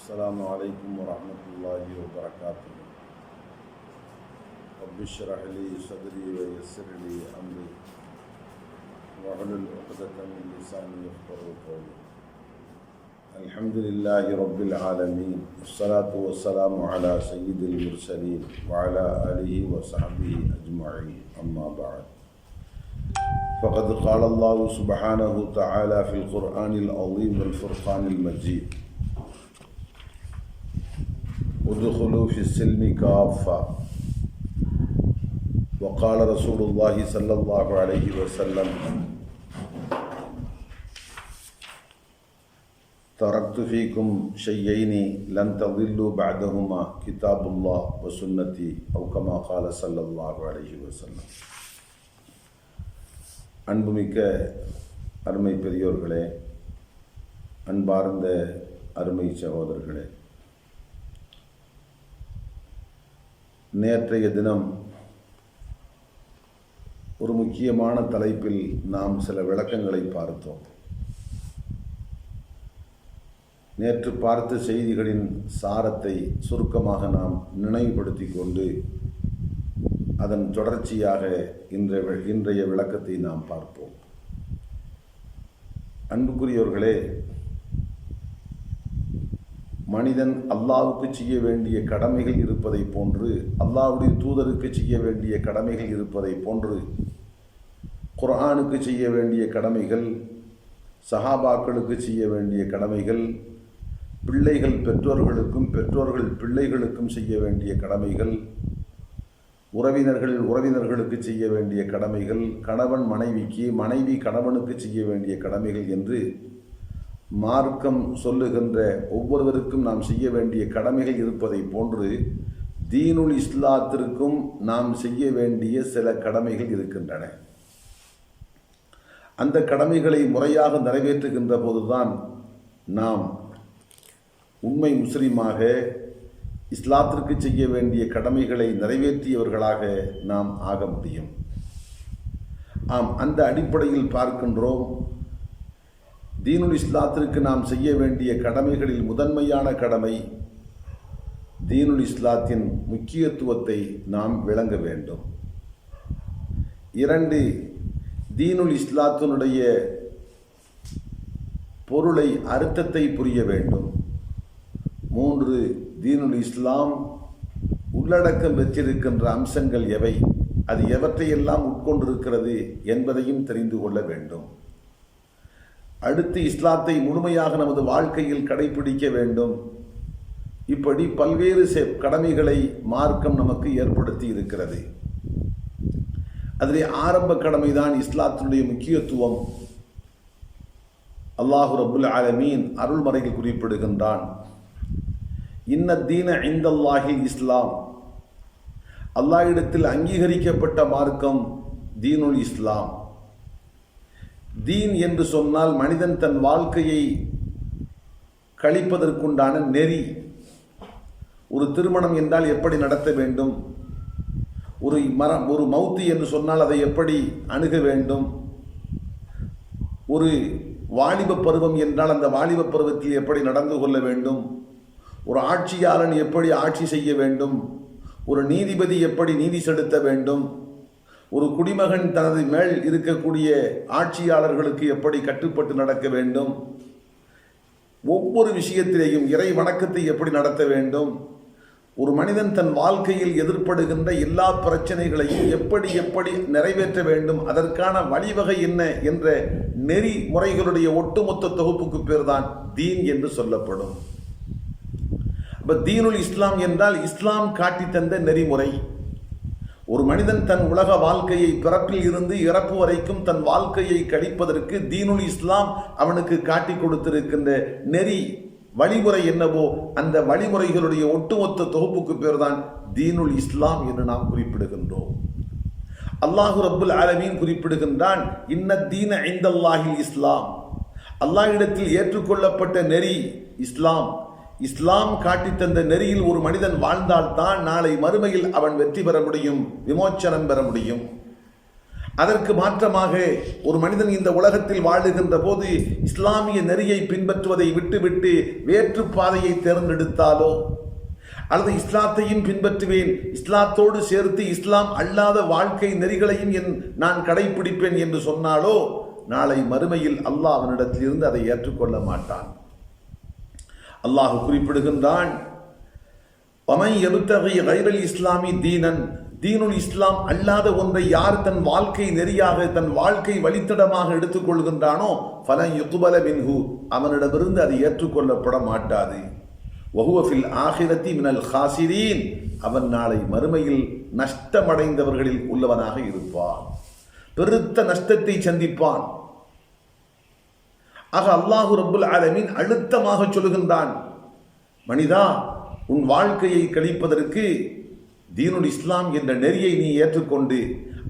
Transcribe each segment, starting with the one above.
السلام عليكم ورحمة الله وبركاته. رب اشرح لي صدري ويسر لي أمري واحلل عقدة من لساني يفقهوا قولي. الحمد لله رب العالمين والصلاة والسلام على سيد المرسلين وعلى آله وصحبه أجمعين. أما بعد، فقد قال الله سبحانه وتعالى في القرآن العظيم والفرقان المجيد: ادخلوا في السلم كافة. وقال رسول الله صلى الله عليه وسلم: تركت فيكم شيئين لن تضلوا بعدهما كتاب الله وسنتي، أو كما قال صلى الله عليه وسلم. அன்புமிக்க அருமை பெரியோர்களே, அன்பார்ந்த அருமை சகோதரர்களே, நேற்றைய தினம் ஒரு முக்கியமான தலைப்பில் நாம் சில விளக்கங்களை பார்த்தோம். நேற்று பார்த்த செய்திகளின் சாரத்தை சுருக்கமாக நாம் நினைவுபடுத்தி கொண்டு அதன் தொடர்ச்சியாக இன்றைய விளக்கத்தை நாம் பார்ப்போம். அன்புக்குரியவர்களே, மனிதன் அல்லாஹ்வுக்கு செய்ய வேண்டிய கடமைகள் இருப்பதை போன்று, அல்லாஹ்வுடைய தூதருக்கு செய்ய வேண்டிய கடமைகள் இருப்பதை போன்று, குர்ஆனுக்கு செய்ய வேண்டிய கடமைகள், சஹாபாக்களுக்கு செய்ய வேண்டிய கடமைகள், பிள்ளைகள் பெற்றோர்களுக்கும் பெற்றோர்கள் பிள்ளைகளுக்கும் செய்ய வேண்டிய கடமைகள், உறவினர்களுக்கு செய்ய வேண்டிய கடமைகள், கணவன் மனைவிக்கு, மனைவி கணவனுக்கு செய்ய வேண்டிய கடமைகள் என்று மார்க்கம் சொல்லுகின்ற ஒவ்வொருவருக்கும் நாம் செய்ய வேண்டிய கடமைகள் இருப்பதை போன்று தீனுல் இஸ்லாத்திற்கும் நாம் செய்ய வேண்டிய சில கடமைகள் இருக்கின்றன. அந்த கடமைகளை முறையாக நிறைவேற்றுகின்ற போதுதான் நாம் உண்மை முஸ்லிமாக, இஸ்லாத்திற்கு செய்ய வேண்டிய கடமைகளை நிறைவேற்றியவர்களாக நாம் ஆக முடியும். அந்த அடிப்படையில் பார்க்கின்றோம், தீனுல் இஸ்லாத்திற்கு நாம் செய்ய வேண்டிய கடமைகளில் முதன்மையான கடமை தீனுல் இஸ்லாத்தின் முக்கியத்துவத்தை நாம் விளங்க வேண்டும். 2, தீனுல் இஸ்லாத்தினுடைய பொருளை, அர்த்தத்தை புரிய வேண்டும். 3, தீனுல் இஸ்லாம் உள்ளடக்கம் பெற்றிருக்கின்ற அம்சங்கள் எவை, அது எவற்றையெல்லாம் உட்கொண்டிருக்கிறது என்பதையும் தெரிந்து கொள்ள வேண்டும். அடுத்து இஸ்லாத்தை முழுமையாக நமது வாழ்க்கையில் கடைபிடிக்க வேண்டும். இப்படி பல்வேறு கடமைகளை மார்க்கம் நமக்கு ஏற்படுத்தி இருக்கிறது. அதிலே ஆரம்ப கடமைதான் இஸ்லாத்தினுடைய முக்கியத்துவம். அல்லாஹு ரப்புல் ஆலமீன் அருள்மறையில் குறிப்பிடுகின்றான்: இன்ன தீன இந்தல்லாஹில் இஸ்லாம். அல்லாஹ்விடத்தில் அங்கீகரிக்கப்பட்ட மார்க்கம் தீனுல் இஸ்லாம். தீன் என்று சொன்னால் மனிதன் தன் வாழ்க்கையை கழிப்பதற்குண்டான நெறி. ஒரு திருமணம் என்றால் எப்படி நடத்த வேண்டும், ஒரு மௌத்து என்று சொன்னால் அதை எப்படி அணுக வேண்டும், ஒரு வாலிப பருவம் என்றால் அந்த வாலிப பருவத்தில் எப்படி நடந்து கொள்ள வேண்டும், ஒரு ஆட்சியாளன் எப்படி ஆட்சி செய்ய வேண்டும், ஒரு நீதிபதி எப்படி நீதி செலுத்த வேண்டும், ஒரு குடிமகன் தனது மேல் இருக்கக்கூடிய ஆட்சியாளர்களுக்கு எப்படி கட்டுப்பட்டு நடக்க வேண்டும், ஒவ்வொரு விஷயத்திலேயும் இறை வணக்கத்தை எப்படி நடத்த வேண்டும், ஒரு மனிதன் தன் வாழ்க்கையில் எதிர்ப்படுகின்ற எல்லா பிரச்சனைகளையும் எப்படி நிறைவேற்ற வேண்டும், அதற்கான வழிவகை என்ன என்ற நெறிமுறைகளுடைய ஒட்டுமொத்த தொகுப்புக்கு பேர் தான் தீன் என்று சொல்லப்படும். இப்போ தீனுல் இஸ்லாம் என்றால் இஸ்லாம் காட்டி தந்த நெறிமுறை. ஒரு மனிதன் தன் உலக வாழ்க்கையை, பிறப்பில் இருந்து இறப்பு வரைக்கும் தன் வாழ்க்கையை கழிப்பதற்கு தீனுல் இஸ்லாம் அவனுக்கு காட்டி கொடுத்திருக்கின்ற நெறி வழிமுறை என்னவோ அந்த வழிமுறைகளுடைய ஒட்டுமொத்த தொகுப்புக்கு பேர் தான் தீனுல் இஸ்லாம் என்று நாம் குறிப்பிடுகின்றோம். அல்லாஹு ரப்புல் ஆலமீன் குறிப்பிடுகின்றான்: இன்ன தீன இந்தல்லாஹில் இஸ்லாம். அல்லாஹ்விடத்தில் ஏற்றுக்கொள்ளப்பட்ட நெறி இஸ்லாம். இஸ்லாம் காட்டி தந்த நெறியில் ஒரு மனிதன் வாழ்ந்தால்தான் நாளை மறுமையில் அவன் வெற்றி பெற முடியும், விமோச்சனம் பெற முடியும். அதற்கு மாற்றமாக ஒரு மனிதன் இந்த உலகத்தில் வாழுகின்ற போது இஸ்லாமிய நெறியை பின்பற்றுவதை விட்டுவிட்டு வேற்று பாதையை தேர்ந்தெடுத்தாலோ, அல்லது இஸ்லாத்தையும் பின்பற்றுவேன், இஸ்லாத்தோடு சேர்த்து இஸ்லாம் அல்லாத வாழ்க்கை நெறிகளையும் நான் கடைபிடிப்பேன் என்று சொன்னாலோ, நாளை மறுமையில் அல்லாஹ் அவனிடத்திலிருந்து அதை ஏற்றுக்கொள்ள மாட்டான். அல்லாஹ் குறிப்பிடுகின்றான், வமன் யப்தகி கைரல் இஸ்லாமி தீனன், தீனுல் இஸ்லாம் அல்லாத ஒன்றை யார் தன் வாழ்க்கை நெறியாக தன் வாழ்க்கை வழித்தடமாக எடுத்துக்கொள்கின்றானோ ஃபலன் யுக்பல மின்ஹு, அவனிடமிருந்து அது ஏற்றுக்கொள்ளப்பட மாட்டாது. வஹுவ ஃபில் ஆகிரத்தி மினல் ஹாசிரீன், அவன் நாளை மறுமையில் நஷ்டமடைந்தவர்களில் உள்ளவனாக இருப்பான், பெருத்த நஷ்டத்தை சந்திப்பான். ஆக அல்லாஹு ரப்புல் ஆலமீன் அழுத்தமாக சொல்லுகின்றான், மனிதா, உன் வாழ்க்கையை கழிப்பதற்கு தீனுல் இஸ்லாம் என்ற நெறியை நீ ஏற்றுக்கொண்டு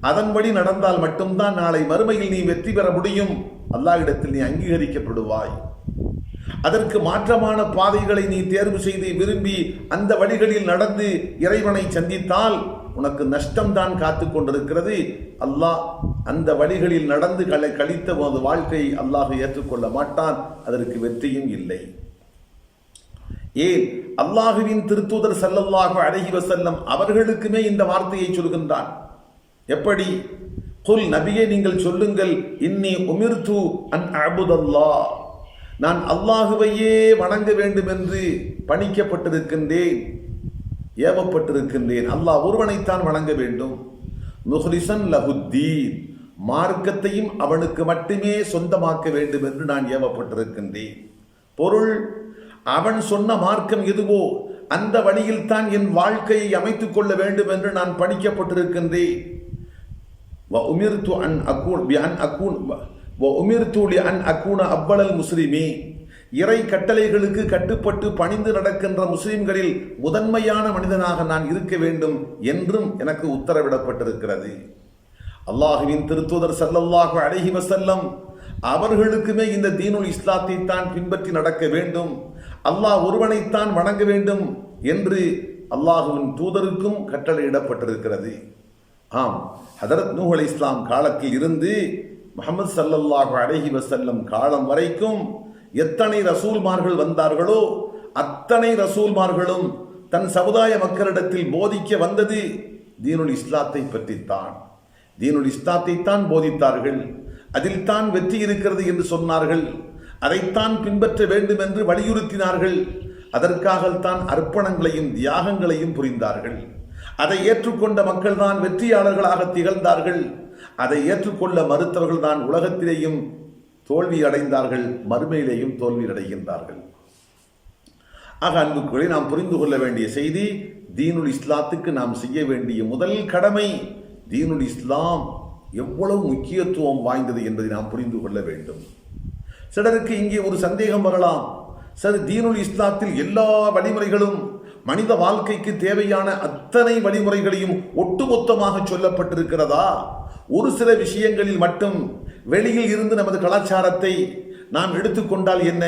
அதன்படி நடந்தால் மட்டும்தான் நாளை மறுமையில் நீ வெற்றி பெற முடியும், அல்லாஹ்விடத்தில் நீ அங்கீகரிக்கப்படுவாய். அதற்கு மாற்றமான பாதைகளை நீ தேர்வு செய்து விரும்பி அந்த வழிகளில் நடந்து இறைவனை சந்தித்தால் உனக்கு நஷ்டம்தான் காத்து கொண்டிருக்கிறது. அல்லாஹ் அந்த வழிகளில் நடந்து கழித்த போது வாழ்க்கையை அல்லாஹ் ஏற்றுக்கொள்ள மாட்டான், அதற்கு வெற்றியும் இல்லை. ஏன்? அல்லாஹுவின் திருத்தூதர் ஸல்லல்லாஹு அலைஹி வஸல்லம் அவர்களுக்குமே இந்த வார்த்தையை சொல்கின்றான். எப்படி? குல், நபியே நீங்கள் சொல்லுங்கள், இன்னி உமிர்து அன் அஅ்புதல்லாஹ், நான் அல்லாஹுவையே வணங்க வேண்டும் என்று பணிக்கப்பட்டிருக்கின்றேன், ஏவப்பட்டிருக்கின்றேன். அல்லாஹ் ஒருவனைத்தான் வணங்க வேண்டும். முஹ்லிஸன் லஹுத்தீன், மார்க்கத்தையும் அவனுக்கு மட்டுமே சொந்தமாக்க வேண்டும் என்று நான் ஏவப்பட்டிருக்கின்றேன். பொருள், அவன் சொன்ன மார்க்கம் எதுவோ அந்த வழியில் தான் என் வாழ்க்கையை அமைத்துக் கொள்ள வேண்டும் என்று நான் பணிக்கப்பட்டிருக்கின்றேன். அவ்வளல் முஸ்லிமி, இறை கட்டளைகளுக்கு கட்டுப்பட்டு பணிந்து நடக்கின்ற முஸ்லிம்களில் முதன்மையான மனிதனாக நான் இருக்க வேண்டும் என்றும் எனக்கு உத்தரவிடப்பட்டிருக்கிறது. அல்லாஹுவின் திருத்தூதர் ஸல்லல்லாஹு அலைஹி வஸல்லம் அவர்களுக்குமே இந்த தீனுல் இஸ்லாத்தை தான் பின்பற்றி நடக்க வேண்டும், அல்லாஹ் ஒருவனைத்தான் வணங்க வேண்டும் என்று அல்லாஹுவின் தூதருக்கும் கட்டளையிடப்பட்டிருக்கிறது. ஆம், ஹதரத் நூஹ் அலைஹிஸ்ஸலாம் காலத்தில் இருந்து முஹம்மது ஸல்லல்லாஹு அலைஹி வஸல்லம் காலம் வரைக்கும் எத்தனை ரசூல்மார்கள் வந்தார்களோ அத்தனை ரசூல்மார்களும் தன் சமுதாய மக்களிடத்தில் போதிக்க வந்தது தீனுல் இஸ்லாத்தை பற்றித்தான். தீனுல் இஸ்லாத்தை தான் போதித்தார்கள், அதில் தான் வெற்றி இருக்கிறது என்று சொன்னார்கள், அதைத்தான் பின்பற்ற வேண்டும் என்று வலியுறுத்தினார்கள். அதற்காகத்தான் அர்ப்பணங்களையும் தியாகங்களையும் புரிந்தார்கள். அதை ஏற்றுக்கொண்ட மக்கள் தான் வெற்றியாளர்களாக திகழ்ந்தார்கள். அதை ஏற்றுக்கொள்ள மறுத்தவர்கள் தான் உலகத்திலேயும் தோல்வி அடைந்தார்கள், மறுமையிலேயும் தோல்வி அடைகின்றார்கள். ஆக அன்புக்குள்ளே நாம் புரிந்து கொள்ள வேண்டிய செய்தி, தீனுல் இஸ்லாத்துக்கு நாம் செய்ய வேண்டிய முதல் கடமை, தீனுல் இஸ்லாம் எவ்வளவு முக்கியத்துவம் வாய்ந்தது என்பதை நாம் புரிந்து கொள்ள வேண்டும். சிலருக்கு இங்கே ஒரு சந்தேகம் வரலாம், சரி, தீனுல் இஸ்லாத்தில் எல்லா வழிமுறைகளும் மனித வாழ்க்கைக்கு தேவையான அத்தனை வழிமுறைகளையும் ஒட்டுமொத்தமாக சொல்லப்பட்டிருக்கிறதா? ஒரு சில விஷயங்களில் மட்டும் வெளியில் இருந்து நமது கலாச்சாரத்தை நாம் எடுத்துக்கொண்டால் என்ன?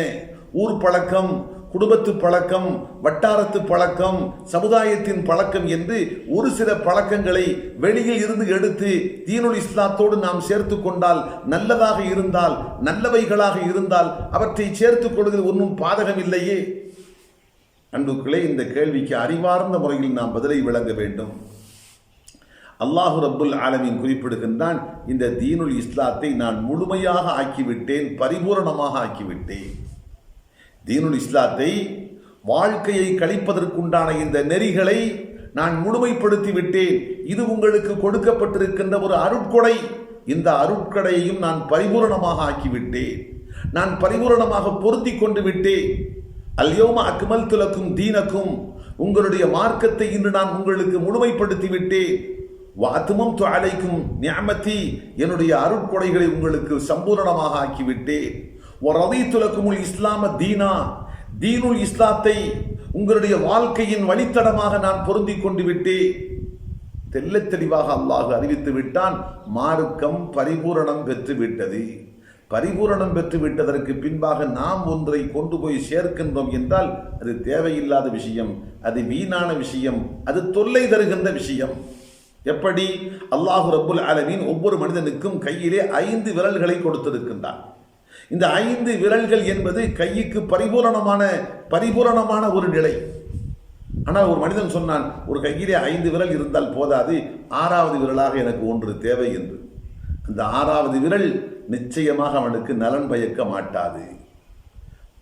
ஊர் பழக்கம், குடும்பத்து பழக்கம், வட்டாரத்து பழக்கம், சமுதாயத்தின் பழக்கம் என்று ஒரு சில பழக்கங்களை வெளியில் இருந்து எடுத்து தீனுல் இஸ்லாத்தோடு நாம் சேர்த்து கொண்டால், நல்லதாக இருந்தால், நல்லவைகளாக இருந்தால் அவற்றை சேர்த்துக் கொள்வதில் ஒன்றும் பாதகம் இல்லையே. அன்புக்களே, இந்த கேள்விக்கு அறிவார்ந்த முறையில் நாம் பதிலை விளங்க வேண்டும். அல்லாஹு ரப்புல் ஆலமீன் குறிப்பிடுகின்றான், இந்த தீனுல் இஸ்லாத்தை நான் முழுமையாக ஆக்கிவிட்டேன், பரிபூரணமாக ஆக்கிவிட்டேன். தீனுல் இஸ்லாத்தை, வாழ்க்கையை கழிப்பதற்குண்டான இந்த நெறிகளை நான் முழுமைப்படுத்தி விட்டேன். இது உங்களுக்கு கொடுக்கப்பட்டிருக்கின்ற ஒரு அருட்கொடை. இந்த அருட்கொடையையும் நான் பரிபூரணமாக ஆக்கிவிட்டேன், நான் பரிபூரணமாக பொருத்தி கொண்டு விட்டேன். அல்யௌம அக்மல்து லக்கும் தீனக்கும், உங்களுடைய மார்க்கத்தை இன்று நான் உங்களுக்கு முழுமைப்படுத்தி விட்டேன். வஅத்மம்து அலைக்கும் நிஅமதி, என்னுடைய அருட்கொடைகளை உங்களுக்கு சம்பூரணமாக ஆக்கிவிட்டேன். வரதீது லக்குமுல் இஸ்லாம தீனா, தீனுல் இஸ்லாத்தை உங்களுடைய வாழ்க்கையின் வழித்தடமாக நான் பொருந்தி கொண்டு விட்டேன். தெள்ளத் தெளிவாக அல்லாஹ் அறிவித்து விட்டான், மார்க்கம் பரிபூரணம் பெற்று விட்டது. பரிபூரணம் பெற்று விட்டதற்கு பின்பாக நாம் ஒன்றை கொண்டு போய் சேர்க்கின்றோம் என்றால் அது தேவையில்லாத விஷயம், அது வீணான விஷயம், அது தொல்லை தருகின்ற விஷயம். எப்படி? அல்லாஹ் ரப்புல் ஆலமீன் ஒவ்வொரு மனிதனுக்கும் கையிலே 5 விரல்களை கொடுத்திருக்கின்றான். இந்த 5 விரல்கள் என்பது கைக்கு பரிபூரணமான ஒரு நிலை. ஆனால் ஒரு மனிதன் சொன்னான், ஒரு கையிலே 5 விரல் இருந்தால் போதாது, 6வது விரலாக எனக்கு ஒன்று தேவை என்று. அந்த 6வது விரல் நிச்சயமாக அவனுக்கு நலன் பயக்க மாட்டாது.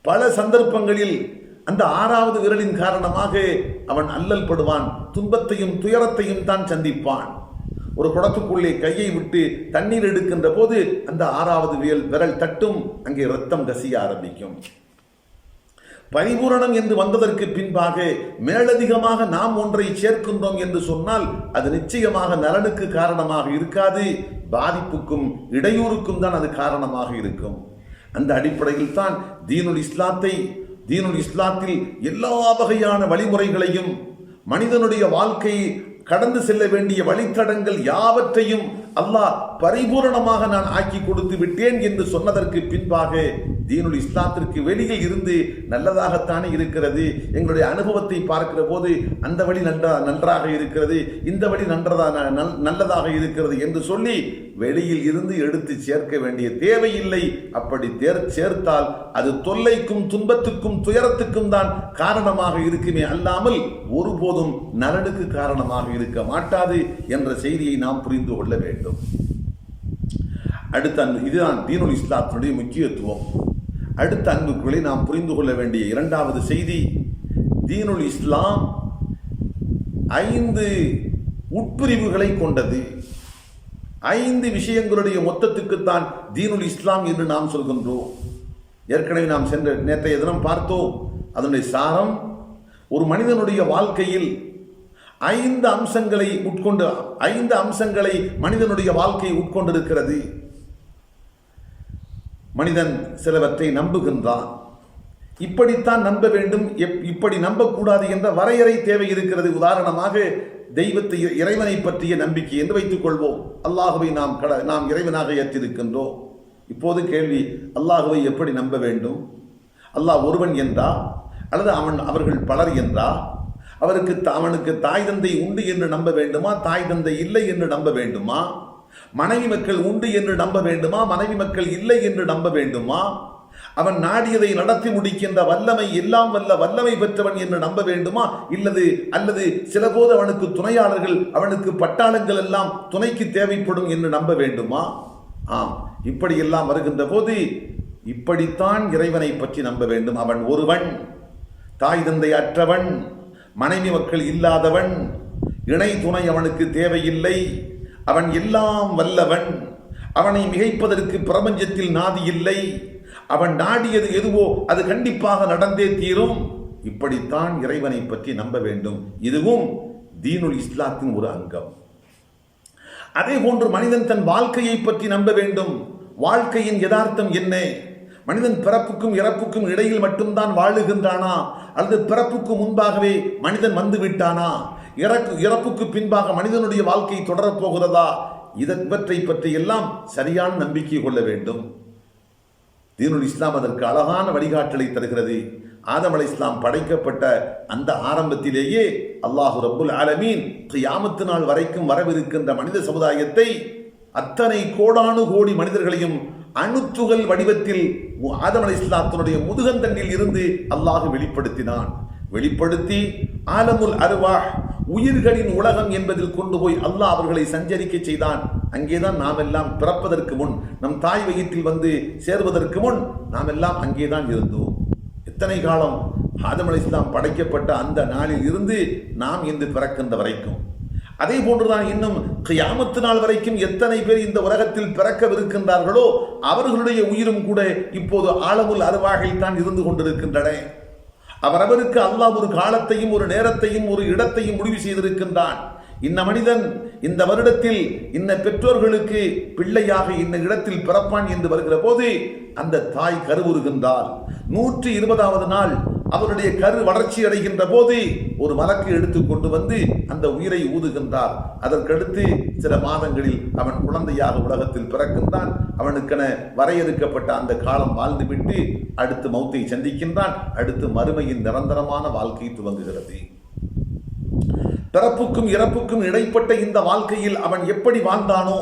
பல சந்தர்ப்பங்களில் அந்த 6வது விரலின் காரணமாக அவன் அல்லல் படுவான், துன்பத்தையும் துயரத்தையும் தான் சந்திப்பான். ஒரு குடத்துக்குள்ளே கையை விட்டு தண்ணீர் எடுக்கின்ற போது அந்த 6வது விரல் தட்டும், அங்கே இரத்தம் கசிய ஆரம்பிக்கும். பரிபூரணம் என்று வந்ததற்கு பின்பாக மேலதிகமாக நாம் ஒன்றை சேர்க்கின்றோம் என்று சொன்னால் அது நிச்சயமாக நலனுக்கு காரணமாக இருக்காது, பாதிப்புக்கும் இடையூறுக்கும் தான் அது காரணமாக இருக்கும். அந்த அடிப்படையில் தான் தீனுல் இஸ்லாத்தில் எல்லா வகையான வழிமுறைகளையும், மனிதனுடைய வாழ்க்கை கடந்து செல்ல வேண்டிய வழித்தடங்கள் யாவற்றையும் அல்லாஹ் பரிபூரணமாக நான் ஆக்கி கொடுத்து விட்டேன் என்று சொன்னதற்கு பின்பாக தீனுல் இஸ்லாத்திற்கு வெளியில் இருந்து நல்லதாகத்தானே இருக்கிறது. எங்களுடைய அனுபவத்தை பார்க்கிற போது அந்த வழி நன்றாக இருக்கிறது, இந்த வழி நல்லதாக இருக்கிறது என்று சொல்லி வெளியில் இருந்து எடுத்து சேர்க்க வேண்டிய தேவையில்லை. அப்படி சேர்த்தால் அது தொல்லைக்கும் துன்பத்துக்கும் துயரத்துக்கும் தான் காரணமாக இருக்குமே அல்லாமல் ஒருபோதும் நலனுக்கு காரணமாக இருக்க மாட்டாது என்ற செய்தியை நாம் புரிந்து கொள்ள வேண்டும். இதுதான் தீனுல் இஸ்லாத்தினுடைய முக்கியத்துவம். அடுத்த அன்புக்குள்ளே நாம் புரிந்து கொள்ள வேண்டிய 2வது செய்தி, தீனுல் இஸ்லாம் 5 உட்பிரிவுகளை கொண்டது. 5 விஷயங்களுடைய மொத்தத்துக்குத்தான் தீனுல் இஸ்லாம் என்று நாம் சொல்கின்றோம். ஏற்கனவே நாம் நேற்றைய தினம் பார்த்தோம். அதனுடைய சாரம், ஒரு மனிதனுடைய வாழ்க்கையில் 5 அம்சங்களை மனிதனுடைய வாழ்க்கை உட்கொண்டிருக்கிறது. மனிதன் சிலவற்றை நம்புகின்றான், இப்படித்தான் நம்ப வேண்டும், இப்படி நம்பக்கூடாது என்ற வரையறை தேவை இருக்கிறது. உதாரணமாக இறைவனை பற்றிய நம்பிக்கை என்று வைத்துக் கொள்வோம். அல்லாஹுவை நாம் இறைவனாக ஏற்றிருக்கின்றோம். இப்போது கேள்வி, அல்லாஹுவை எப்படி நம்ப வேண்டும்? அல்லாஹ் ஒருவன் என்றா, அல்லது அவர்கள் பலர் என்றா? அவனுக்கு தாய் தந்தை உண்டு என்று நம்ப வேண்டுமா, தாய் தந்தை இல்லை என்று நம்ப வேண்டுமா? மனைவி மக்கள் உண்டு என்று நம்ப வேண்டுமா, மனைவி மக்கள் இல்லை என்று நம்ப வேண்டுமா? அவன் நாடியதை நடத்தி முடிக்கின்ற வல்லமை, எல்லாம் வல்லமை பெற்றவன் என்று நம்ப வேண்டுமா? அல்லது சில போது அவனுக்கு துணையாளர்கள், அவனுக்கு பட்டாளங்கள் எல்லாம் துணைக்கு தேவைப்படும் என்று நம்ப வேண்டுமா? இப்படியெல்லாம் வருகின்ற போது இப்படித்தான் இறைவனை பற்றி நம்ப வேண்டும். அவன் ஒருவன், தாய் தந்தை அற்றவன், மனைவி மக்கள் இல்லாதவன், இணை துணை அவனுக்கு தேவையில்லை, அவன் எல்லாம் வல்லவன், அவனை மிகைப்பதற்கு பிரபஞ்சத்தில் நாதி இல்லை, அவன் நாடியது எதுவோ அது கண்டிப்பாக நடந்தே தீரும். இப்படித்தான் இறைவனை பற்றி நம்ப வேண்டும். இதுவும் தீனுல் இஸ்லாத்தின் ஒரு அங்கம். அதே போன்று மனிதன் தன் வாழ்க்கையை பற்றி நம்ப வேண்டும். வாழ்க்கையின் யதார்த்தம் என்ன? மனிதன் பிறப்புக்கும் இறப்புக்கும் இடையில் மட்டும்தான் வாழுகின்றானா, அல்லது பிறப்புக்கு முன்பாகவே மனிதன் வந்து விட்டானா, இறப்புக்கு பின்பாக மனிதனுடைய வாழ்க்கை தொடரப்போகிறதா? இவற்றை பற்றி எல்லாம் சரியான நம்பிக்கை கொள்ள வேண்டும். தீனுல் இஸ்லாம் அதற்கு அழகான வழிகாட்டலை தருகிறது. ஆதம் அலைஹிஸ்ஸலாம் படைக்கப்பட்ட அந்த ஆரம்பத்திலேயே அல்லாஹ் ரப்புல் ஆலமீன் கியாமத் நாள் வரைக்கும் வரவிருக்கின்ற மனித சமுதாயத்தை, அத்தனை கோடானு கோடி மனிதர்களையும் அணுத்துகள் வடிவத்தில் ஆதம் அலைஹிஸ்ஸலாத்தினுடைய முதுகந்தண்டில் இருந்து அல்லாஹ் வெளிப்படுத்தி ஆலமுல் அர்வாஹ், உயிர்களின் உலகம் என்பதில் கொண்டு போய் அல்லாஹ் அவர்களை சஞ்சரிக்க செய்தான். அங்கேதான் நாம் எல்லாம் பிறப்பதற்கு முன், நம் தாய் வயிற்றில் வந்து சேர்வதற்கு முன் நாம் எல்லாம் அங்கேதான் இருந்தோம். எத்தனை காலம்? ஆதம் அலைஹிஸ்ஸலாம் படைக்கப்பட்ட அந்த நாளில் இருந்து நாம் இன்று பிறக்கின்ற வரைக்கும். அதே போன்றுதான் இன்னும் கியாமத்து நாள் வரைக்கும் எத்தனை பேர் இந்த உலகத்தில் பிறக்கவிருக்கின்றார்களோ அவர்களுடைய உயிரும் கூட இப்போது ஆலமுல் அர்வாஹில் தான் இருந்து கொண்டிருக்கின்றன. அவரவருக்கு அல்லாஹ் ஒரு காலத்தையும் ஒரு நேரத்தையும் ஒரு இடத்தையும் முடிவு செய்திருக்கின்றான். இன்ன மனிதன் இந்த வருடத்தில் இன்ன பெற்றோர்களுக்கு பிள்ளையாக இன்ன இடத்தில் பிறப்பான் என்று வருகிற போது அந்த தாய் கருவுறுகின்றாள். 120வது நாள் அவருடைய கரு வளர்ச்சி அடைகின்ற போது ஒரு மலக்கு எடுத்து கொண்டு வந்து அந்த உயிரை ஊதுகின்றார். அதற்கடுத்து சில மாதங்களில் அவன் குழந்தையாக உலகத்தில் பிறக்கின்றான். அவனுக்கென வரையறுக்கப்பட்ட அந்த காலம் வாழ்ந்துவிட்டு அடுத்து மௌத்தை சந்திக்கின்றான். அடுத்து மறுமையின் நிரந்தரமான வாழ்க்கை துவங்குகிறது. பிறப்புக்கும் இறப்புக்கும் இடைப்பட்ட இந்த வாழ்க்கையில் அவன் எப்படி வாழ்ந்தானோ,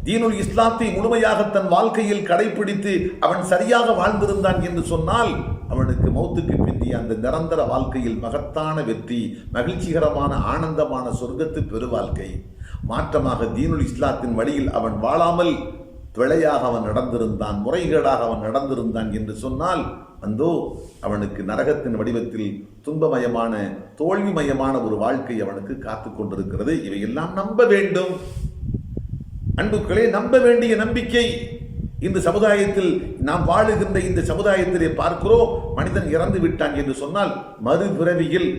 தீனுல் இஸ்லாத்தை முழுமையாக தன் வாழ்க்கையில் கடைபிடித்து அவன் சரியாக வாழ்ந்திருந்தான் என்று சொன்னால் அவனுக்கு மௌத்துக்கு பிந்திய அந்த நிரந்தர வாழ்க்கையில் மகத்தான வெற்றி, மகிழ்ச்சிகரமான ஆனந்தமான சொர்க்கத்து பெரு வாழ்க்கை. மாற்றமாக தீனுல் இஸ்லாத்தின் வழியில் அவன் வாழாமல் பிழையாக அவன் நடந்திருந்தான், முறைகேடாக அவன் நடந்திருந்தான் என்று சொன்னால் அந்தோ அவனுக்கு நரகத்தின் வடிவத்தில் துன்பமயமான தோல்விமயமான ஒரு வாழ்க்கை அவனுக்கு காத்து கொண்டிருக்கிறது. இவையெல்லாம் நம்ப வேண்டும் அன்புக்களே, நம்ப வேண்டிய நம்பிக்கை. இந்த சமுதாயத்தில் நாம் வாழுகின்ற இந்த சமுதாயத்திலே பார்க்கிறோம், மனிதன் இறந்து விட்டான் என்று சொன்னால் மறுபிறவியில்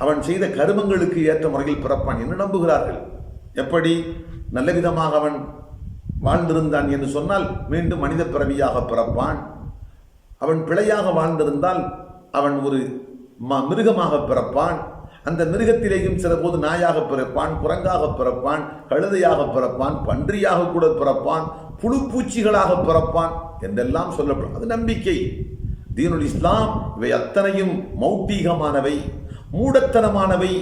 அவன் செய்த கருமங்களுக்கு ஏற்ற முறையில் பிறப்பான் என்று நம்புகிறார்கள். எப்படி? நல்ல விதமாக அவன் வாழ்ந்திருந்தான் என்று சொன்னால் மீண்டும் மனித பிறவியாக பிறப்பான். அவன் பிழையாக வாழ்ந்திருந்தால் அவன் ஒரு மிருகமாக பிறப்பான். அந்த மிருகத்திலேயும் சில போது நாயாக பிறப்பான், குரங்காக பிறப்பான், கழுதையாக பிறப்பான், பன்றியாக கூட பிறப்பான், புழுப்பூச்சிகளாக பிறப்பான் என்றெல்லாம் சொல்லப்படும். அது நம்பிக்கை. தீனுல் இஸ்லாம் இவை அத்தனையும் மௌட்டீகமானவை, மூடத்தனமானவை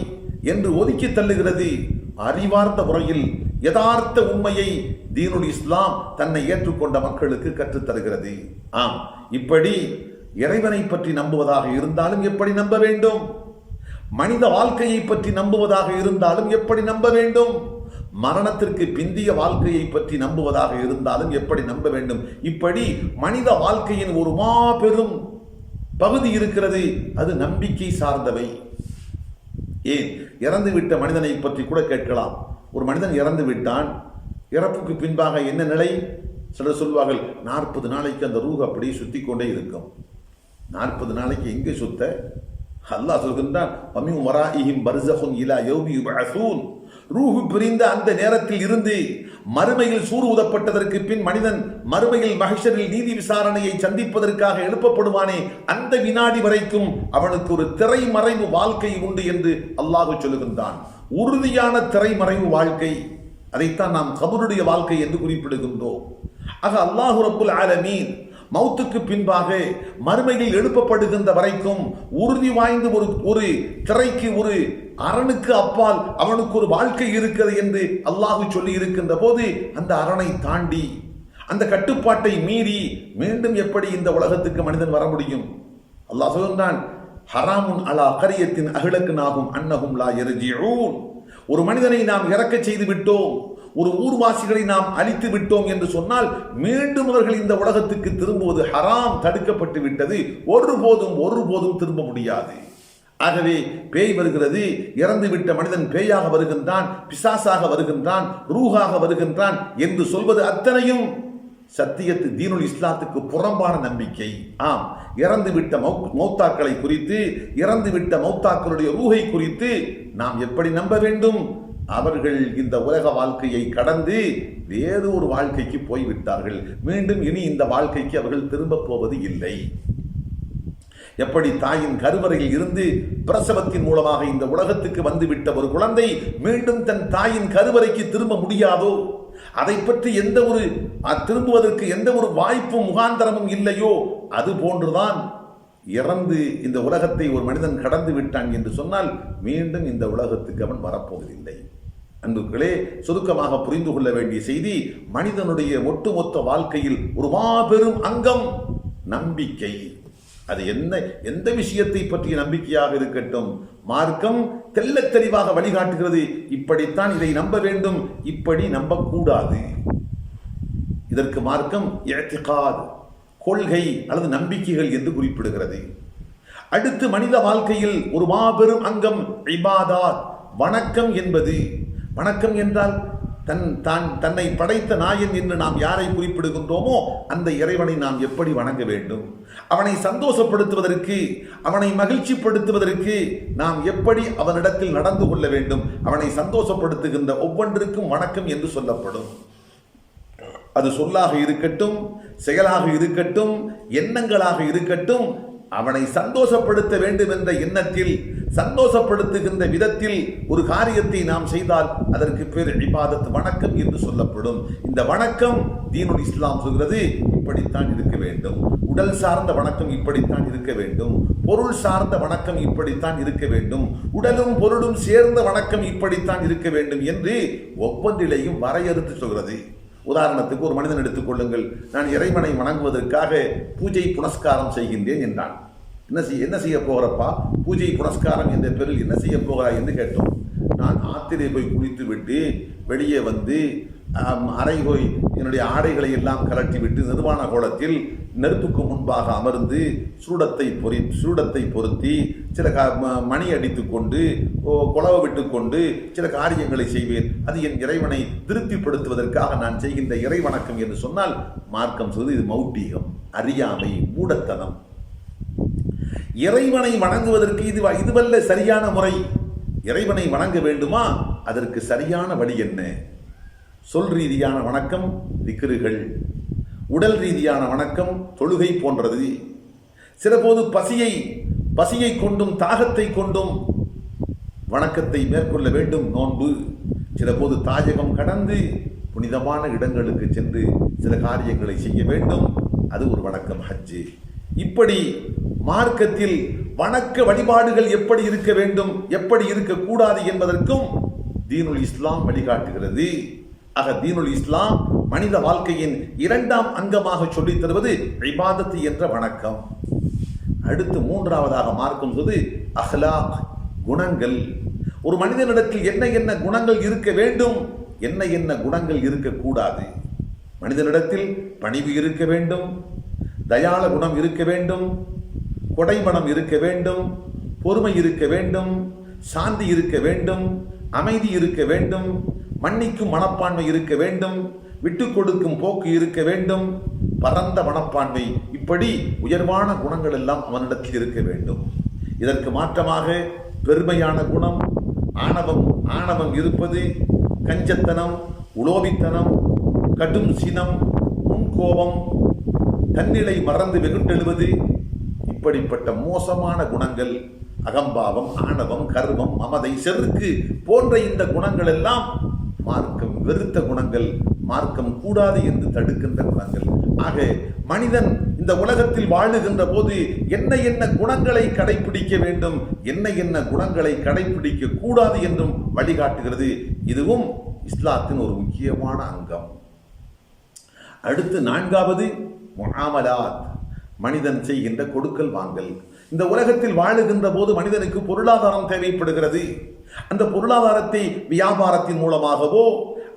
என்று ஒதுக்கி தள்ளுகிறது. அறிவார்ந்த முறையில் யதார்த்த உண்மையை தீனுல் இஸ்லாம் தன்னை ஏற்றுக்கொண்ட மக்களுக்கு கற்றுத்தருகிறது. ஆம், இப்படி இறைவனை பற்றி நம்புவதாக இருந்தாலும் எப்படி நம்ப வேண்டும்? மனித வாழ்க்கையை பற்றி நம்புவதாக இருந்தாலும் எப்படி நம்ப வேண்டும்? மரணத்திற்கு பிந்திய வாழ்க்கையை பற்றி நம்புவதாக இருந்தாலும் எப்படி நம்ப வேண்டும்? இப்படி மனித வாழ்க்கையின் ஒரு மாபெரும் பகுதி இருக்கிறது, அது நம்பிக்கை சார்ந்தவை. ஏன், இறந்துவிட்ட மனிதனை பற்றி கூட கேட்கலாம். ஒரு மனிதன் இறந்து விட்டான், இறப்புக்கு பின்பாக என்ன நிலை? சிலர் சொல்வார்கள் 40 நாளைக்கு அந்த ரூஹ் அப்படியே சுத்தி கொண்டே இருக்கும். 40 நாளைக்கு எங்கே சுத்த? அல்லாஹ் சொல்கின்றான், வமின் வராஇஹிம் பர்ஸஹுன் இலா யௌமி யுபஅஸூன். ரூஹ் பிரிந்த அந்த நேரத்தில் இருந்து மறுமையில் சூறு ஊதப்பட்டதற்கு பின் மனிதன் மறுமையில் மஹ்ஷரில் நீதி விசாரணையை சந்திப்பதற்காக எழுப்பப்படுவானே, அந்த வினாடி வரைக்கும் அவனுக்கு ஒரு திரைமறைவு வாழ்க்கை உண்டு என்று அல்லாஹ் சொல்லுகின்றான். உறுதியான திரைமறைவு வாழ்க்கை. அதைத்தான் நாம் கபருடைய வாழ்க்கை என்று குறிப்பிடுகின்றோம். ஆக அல்லாஹ் ரப்புல் ஆலமீன் மௌத்துக்கு பின்பாக மறுமையில் எழுப்பப்படுகின்ற வரைக்கும் உறுதி வாய்ந்த ஒரு திரைக்கு, ஒரு அரணுக்கு அப்பால் அவனுக்கு ஒரு வாழ்க்கை இருக்கிறது என்று அல்லாஹ் சொல்லி இருக்கின்ற போது அந்த அரணை தாண்டி அந்த கட்டுப்பாட்டை மீறி மீண்டும் எப்படி இந்த உலகத்துக்கு மனிதன் வர முடியும்? அல்லாஹ் சொல்கின்றான், ஹராமுன் அலா கரியத்தின் அஹ்லக்னாஹும் அன்னஹும் லா யர்ஜிஊன். ஒரு மனிதனை நாம் இறக்க செய்து விட்டோம், ஒரு ஊர்வாசிகளை நாம் அழித்து விட்டோம் என்று சொன்னால் மீண்டும் அவர்கள் இந்த உலகத்துக்கு திரும்புவது ஹராம், தடுக்கப்பட்டு விட்டது. ஒருபோதும் திரும்ப முடியாது. ஆகவே பேய் வருகிறது, இறந்து விட்ட மனிதன் பேயாக வருகின்றான், பிசாசாக வருகின்றான், ரூஹாக வருகின்றான் என்று சொல்வது அத்தனையும் சத்தியத்து தீனுல் இஸ்லாத்துக்கு புறம்பான நம்பிக்கை. ஆம், இறந்துவிட்ட மௌத்தாக்களை குறித்து, இறந்துவிட்ட மௌத்தாக்களுடைய ரூஹை குறித்து நாம் எப்படி நம்ப வேண்டும்? அவர்கள் இந்த உலக வாழ்க்கையை கடந்து வேறு ஒரு வாழ்க்கைக்கு போய்விட்டார்கள், மீண்டும் இனி இந்த வாழ்க்கைக்கு அவர்கள் திரும்ப போவது இல்லை. எப்படி தாயின் கருவறையில் இருந்து பிரசவத்தின் மூலமாக இந்த உலகத்துக்கு வந்துவிட்ட ஒரு குழந்தை மீண்டும் தன் தாயின் கருவறைக்கு திரும்ப முடியாதோ, அதை பற்றி திரும்புவதற்கு எந்த ஒரு வாய்ப்பும் முகாந்தரமும் இல்லையோ, அது போன்றுதான் இறந்து இந்த உலகத்தை ஒரு மனிதன் கடந்து விட்டான் என்று சொன்னால் மீண்டும் இந்த உலகத்துக்கு அவன் வரப்போவதில்லை. அன்புகளே, சுருக்கமாக புரிந்து கொள்ள வேண்டிய செய்தி, மனிதனுடைய ஒட்டுமொத்த வாழ்க்கையில் ஒரு மாபெரும் அங்கம் நம்பிக்கை. அது எந்த விஷயத்தை பற்றிய நம்பிக்கையாக இருக்கட்டும், மார்க்கம் தெள்ளத் தெளிவாக வழிகாட்டுகிறது. இப்படித்தான் இதை நம்ப வேண்டும், இப்படி நம்பக்கூடாது. இதற்கு மார்க்கம் இஅ்திகாத், கொள்கை அல்லது நம்பிக்கைகள் என்று குறிப்பிடுகிறது. அடுத்து மனித வாழ்க்கையில் ஒரு மாபெரும் அங்கம் இபாதாத், வணக்கம் என்பது. வணக்கம் என்றால் தன்னை படைத்த நாயன் என்று நாம் யாரை குறிப்பிடுகின்றோமோ அந்த இறைவனை நாம் எப்படி வணங்க வேண்டும், அவனை சந்தோஷப்படுத்துவதற்கு, அவனை மகிழ்ச்சிப்படுத்துவதற்கு நாம் எப்படி அவனிடத்தில் நடந்து கொள்ள வேண்டும், அவனை சந்தோஷப்படுத்துகின்ற ஒவ்வொன்றிற்கும் வணக்கம் என்று சொல்லப்படும். அது சொல்லாக இருக்கட்டும், செயலாக இருக்கட்டும், எண்ணங்களாக இருக்கட்டும், அவனை சந்தோஷப்படுத்த வேண்டும் என்ற எண்ணத்தில், சந்தோஷப்படுத்துகின்ற விதத்தில் ஒரு காரியத்தை நாம் செய்தால் அதற்கு பேர் இபாதத், வணக்கம் என்று சொல்லப்படும். இந்த வணக்கம் தீனுல் இஸ்லாம் சொல்கிறது இப்படித்தான் இருக்க வேண்டும். உடல் சார்ந்த வணக்கம் இப்படித்தான் இருக்க வேண்டும், பொருள் சார்ந்த வணக்கம் இப்படித்தான் இருக்க வேண்டும், உடலும் பொருளும் சேர்ந்த வணக்கம் இப்படித்தான் இருக்க வேண்டும் என்று ஒவ்வொன்றிலையும் வரையறுத்து சொல்கிறது. உதாரணத்துக்கு ஒரு மனிதன் எடுத்துக்கொள்ளுங்கள். நான் இறைவனை வணங்குவதற்காக பூஜை புனஸ்காரம் செய்கின்றேன் என்றான். என்ன செய்ய போகிறப்பா? பூஜை புனஸ்காரம் என்ற பேரில் என்ன செய்ய போகிறாய் என்று கேட்டோம். நான் ஆத்திரை போய் குளித்து விட்டு வெளியே வந்து அறை போய் என்னுடைய ஆடைகளை எல்லாம் கலட்டி விட்டு நிர்வாண கோலத்தில் நெருப்புக்கு முன்பாக அமர்ந்து சூடத்தை பொருத்தி சில மணி அடித்து கொண்டு குளவு விட்டு கொண்டு சில காரியங்களை செய்வேன். அது என் இறைவனை திருப்திப்படுத்துவதற்காக நான் செய்கின்ற இறைவணக்கம் என்று சொன்னால் மார்க்கம் சொல்வது இது மௌட்டிகம், அறியாமை, மூடத்தனம். இறைவனை வணங்குவதற்கு இதுவல்ல சரியான முறை. இறைவனை வணங்க வேண்டுமா? அதற்கு சரியான வழி என்ன? சொல் ரீதியான வணக்கம் திக்ருகள், உடல் ரீதியான வணக்கம் தொழுகை போன்றது. சிலபோது பசியை கொண்டும் தாகத்தை கொண்டும் வணக்கத்தை மேற்கொள்ள வேண்டும், நோன்பு. சிலபோது தாயகம் கடந்து புனிதமான இடங்களுக்கு சென்று சில காரியங்களை செய்ய வேண்டும், அது ஒரு வணக்கம், ஹஜ்ஜு. இப்படி மார்க்கத்தில் வணக்க வழிபாடுகள் எப்படி இருக்க வேண்டும், எப்படி இருக்கக்கூடாது என்பதற்கும் தீனுல் இஸ்லாம் வழிகாட்டுகிறது. ஆக தீனுல் இஸ்லாம் மனித வாழ்க்கையின் இரண்டாம் அங்கமாக சொல்லித் தருவது இபாதத் என்ற வணக்கம். அடுத்து மூன்றாவதாக மார்க்கம் சொல்வது அஹ்லாக், குணங்கள். ஒரு மனிதனிடத்தில் என்ன என்ன குணங்கள் இருக்க வேண்டும், என்ன குணங்கள் இருக்கக்கூடாது. மனிதனிடத்தில் பணிவு இருக்க வேண்டும், தயாள குணம் இருக்க வேண்டும், கொடைமனம் இருக்க வேண்டும், பொறுமை இருக்க வேண்டும், சாந்தி இருக்க வேண்டும், அமைதி இருக்க வேண்டும், மன்னிக்கும் மனப்பான்மை இருக்க வேண்டும், விட்டு கொடுக்கும் போக்கு இருக்க வேண்டும், பரந்த மனப்பான்மை. இப்படி உயர்வான குணங்கள் எல்லாம் அவனிடத்தில் இருக்க வேண்டும். இதற்கு மாற்றமாக பெருமையான குணம், ஆணவம் இருப்பது, கஞ்சத்தனம், உலோபித்தனம், கடும் சினம், முன்கோபம், தன்னிலை மறந்து வெகுண்டெழுவது, இப்படிப்பட்ட மோசமான குணங்கள், அகம்பாவம், ஆணவம், கர்வம், மமதை, செருக்கு போன்ற இந்த குணங்கள் எல்லாம் மார்க்கம் வெறுத்த குணங்கள், மார்க்கம் கூடாது என்று தடுக்கின்ற குணங்கள். ஆக மனிதன் இந்த உலகத்தில் வாழுகின்ற போது என்ன குணங்களை கடைபிடிக்க வேண்டும், என்ன குணங்களை கடைபிடிக்க கூடாது என்றும் வழிகாட்டுகிறது. இதுவும் இஸ்லாத்தின் ஒரு முக்கியமான அங்கம். அடுத்து நான்காவது முஆமலாத், மனிதன் செய்கின்ற கொடுக்கல் வாங்கல். இந்த உலகத்தில் வாழுகின்ற போது மனிதனுக்கு பொருளாதாரம் தேவைப்படுகிறது. அந்த பொருளாதாரத்தை வியாபாரத்தின் மூலமாகவோ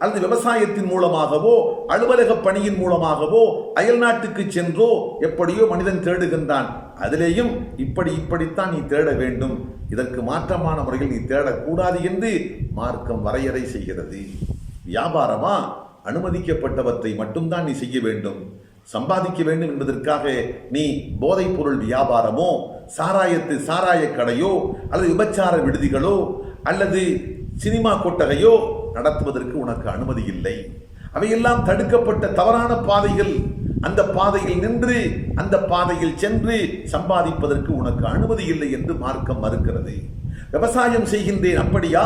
அல்லது விவசாயத்தின் மூலமாகவோ அலுவலக பணியின் மூலமாகவோ அயல் நாட்டுக்கு சென்றோ எப்படியோ மனிதன் தேடுகின்றான். அதிலேயும் இப்படித்தான் நீ தேட வேண்டும், இதற்கு மாற்றமான முறையில் நீ தேடக்கூடாது என்று மார்க்கம் வரையறை செய்கிறது. வியாபாரமா? அனுமதிக்கப்பட்டவற்றை மட்டும்தான் நீ செய்ய வேண்டும். சம்பாதிக்க வேண்டும் என்பதற்காக நீ போதைப் பொருள் வியாபாரமோ, சாராய கடையோ அல்லது விபச்சார விடுதிகளோ அல்லது சினிமா கொட்டகையோ நடத்துவதற்கு உனக்கு அனுமதி இல்லை. அவையெல்லாம் தடுக்கப்பட்ட தவறான பாதைகள். அந்த பாதையில் நின்று அந்த பாதையில் சென்று சம்பாதிப்பதற்கு உனக்கு அனுமதி இல்லை என்று மார்க்கம் மறுக்கிறது. விவசாயம் செய்கின்றேன், அப்படியா?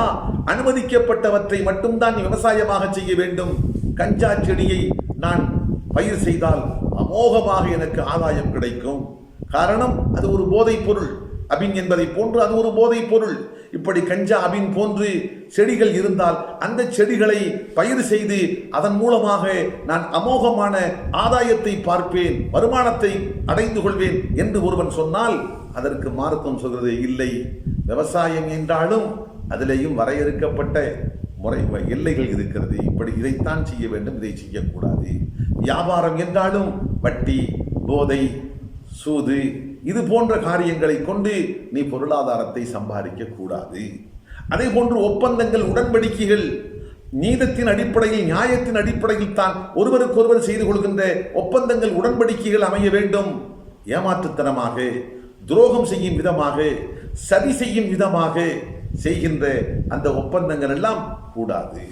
அனுமதிக்கப்பட்டவற்றை மட்டும்தான் நீ விவசாயமாக செய்ய வேண்டும். கஞ்சா செடியை நான் பயிர் செய்தால் அமோகமாக எனக்கு ஆதாயம் கிடைக்கும். காரணம், அது ஒரு போதைப் பொருள். அபின் என்பதை போன்று அது ஒரு போதைப் பொருள். இப்படி கஞ்சா, அபின் போன்று செடிகள் இருந்தால் அந்த செடிகளை பயிர் செய்து அதன் மூலமாக நான் அமோகமான ஆதாயத்தை பார்ப்பேன், வருமானத்தை அடைந்து கொள்வேன் என்று ஒருவன் சொன்னால் அதற்கு மார்க்கம் சொல்கிறது இல்லை. விவசாயம் என்றாலும் அதிலேயும் வரையறுக்கப்பட்ட முறை எல்லைகள் இருக்கிறது. இப்படி இதைத்தான் செய்ய வேண்டும், இதை செய்யக்கூடாது. வியாபாரம் என்றாலும் வட்டி, போதை, சூது இது போன்ற காரியங்களை கொண்டு நீ பொருளாதாரத்தை சம்பாதிக்க கூடாது. அதே போன்று ஒப்பந்தங்கள், உடன்படிக்கைகள் நீதத்தின் அடிப்படையில், நியாயத்தின் அடிப்படையில் தான் ஒருவருக்கொருவர் செய்து கொள்கின்ற ஒப்பந்தங்கள், உடன்படிக்கைகள் அமைய வேண்டும். ஏமாற்றுத்தனமாக, துரோகம் செய்யும் விதமாக, சதி செய்யும் விதமாக செய்கின்ற அந்த ஒப்பந்தங்கள் எல்லாம் கூடாது.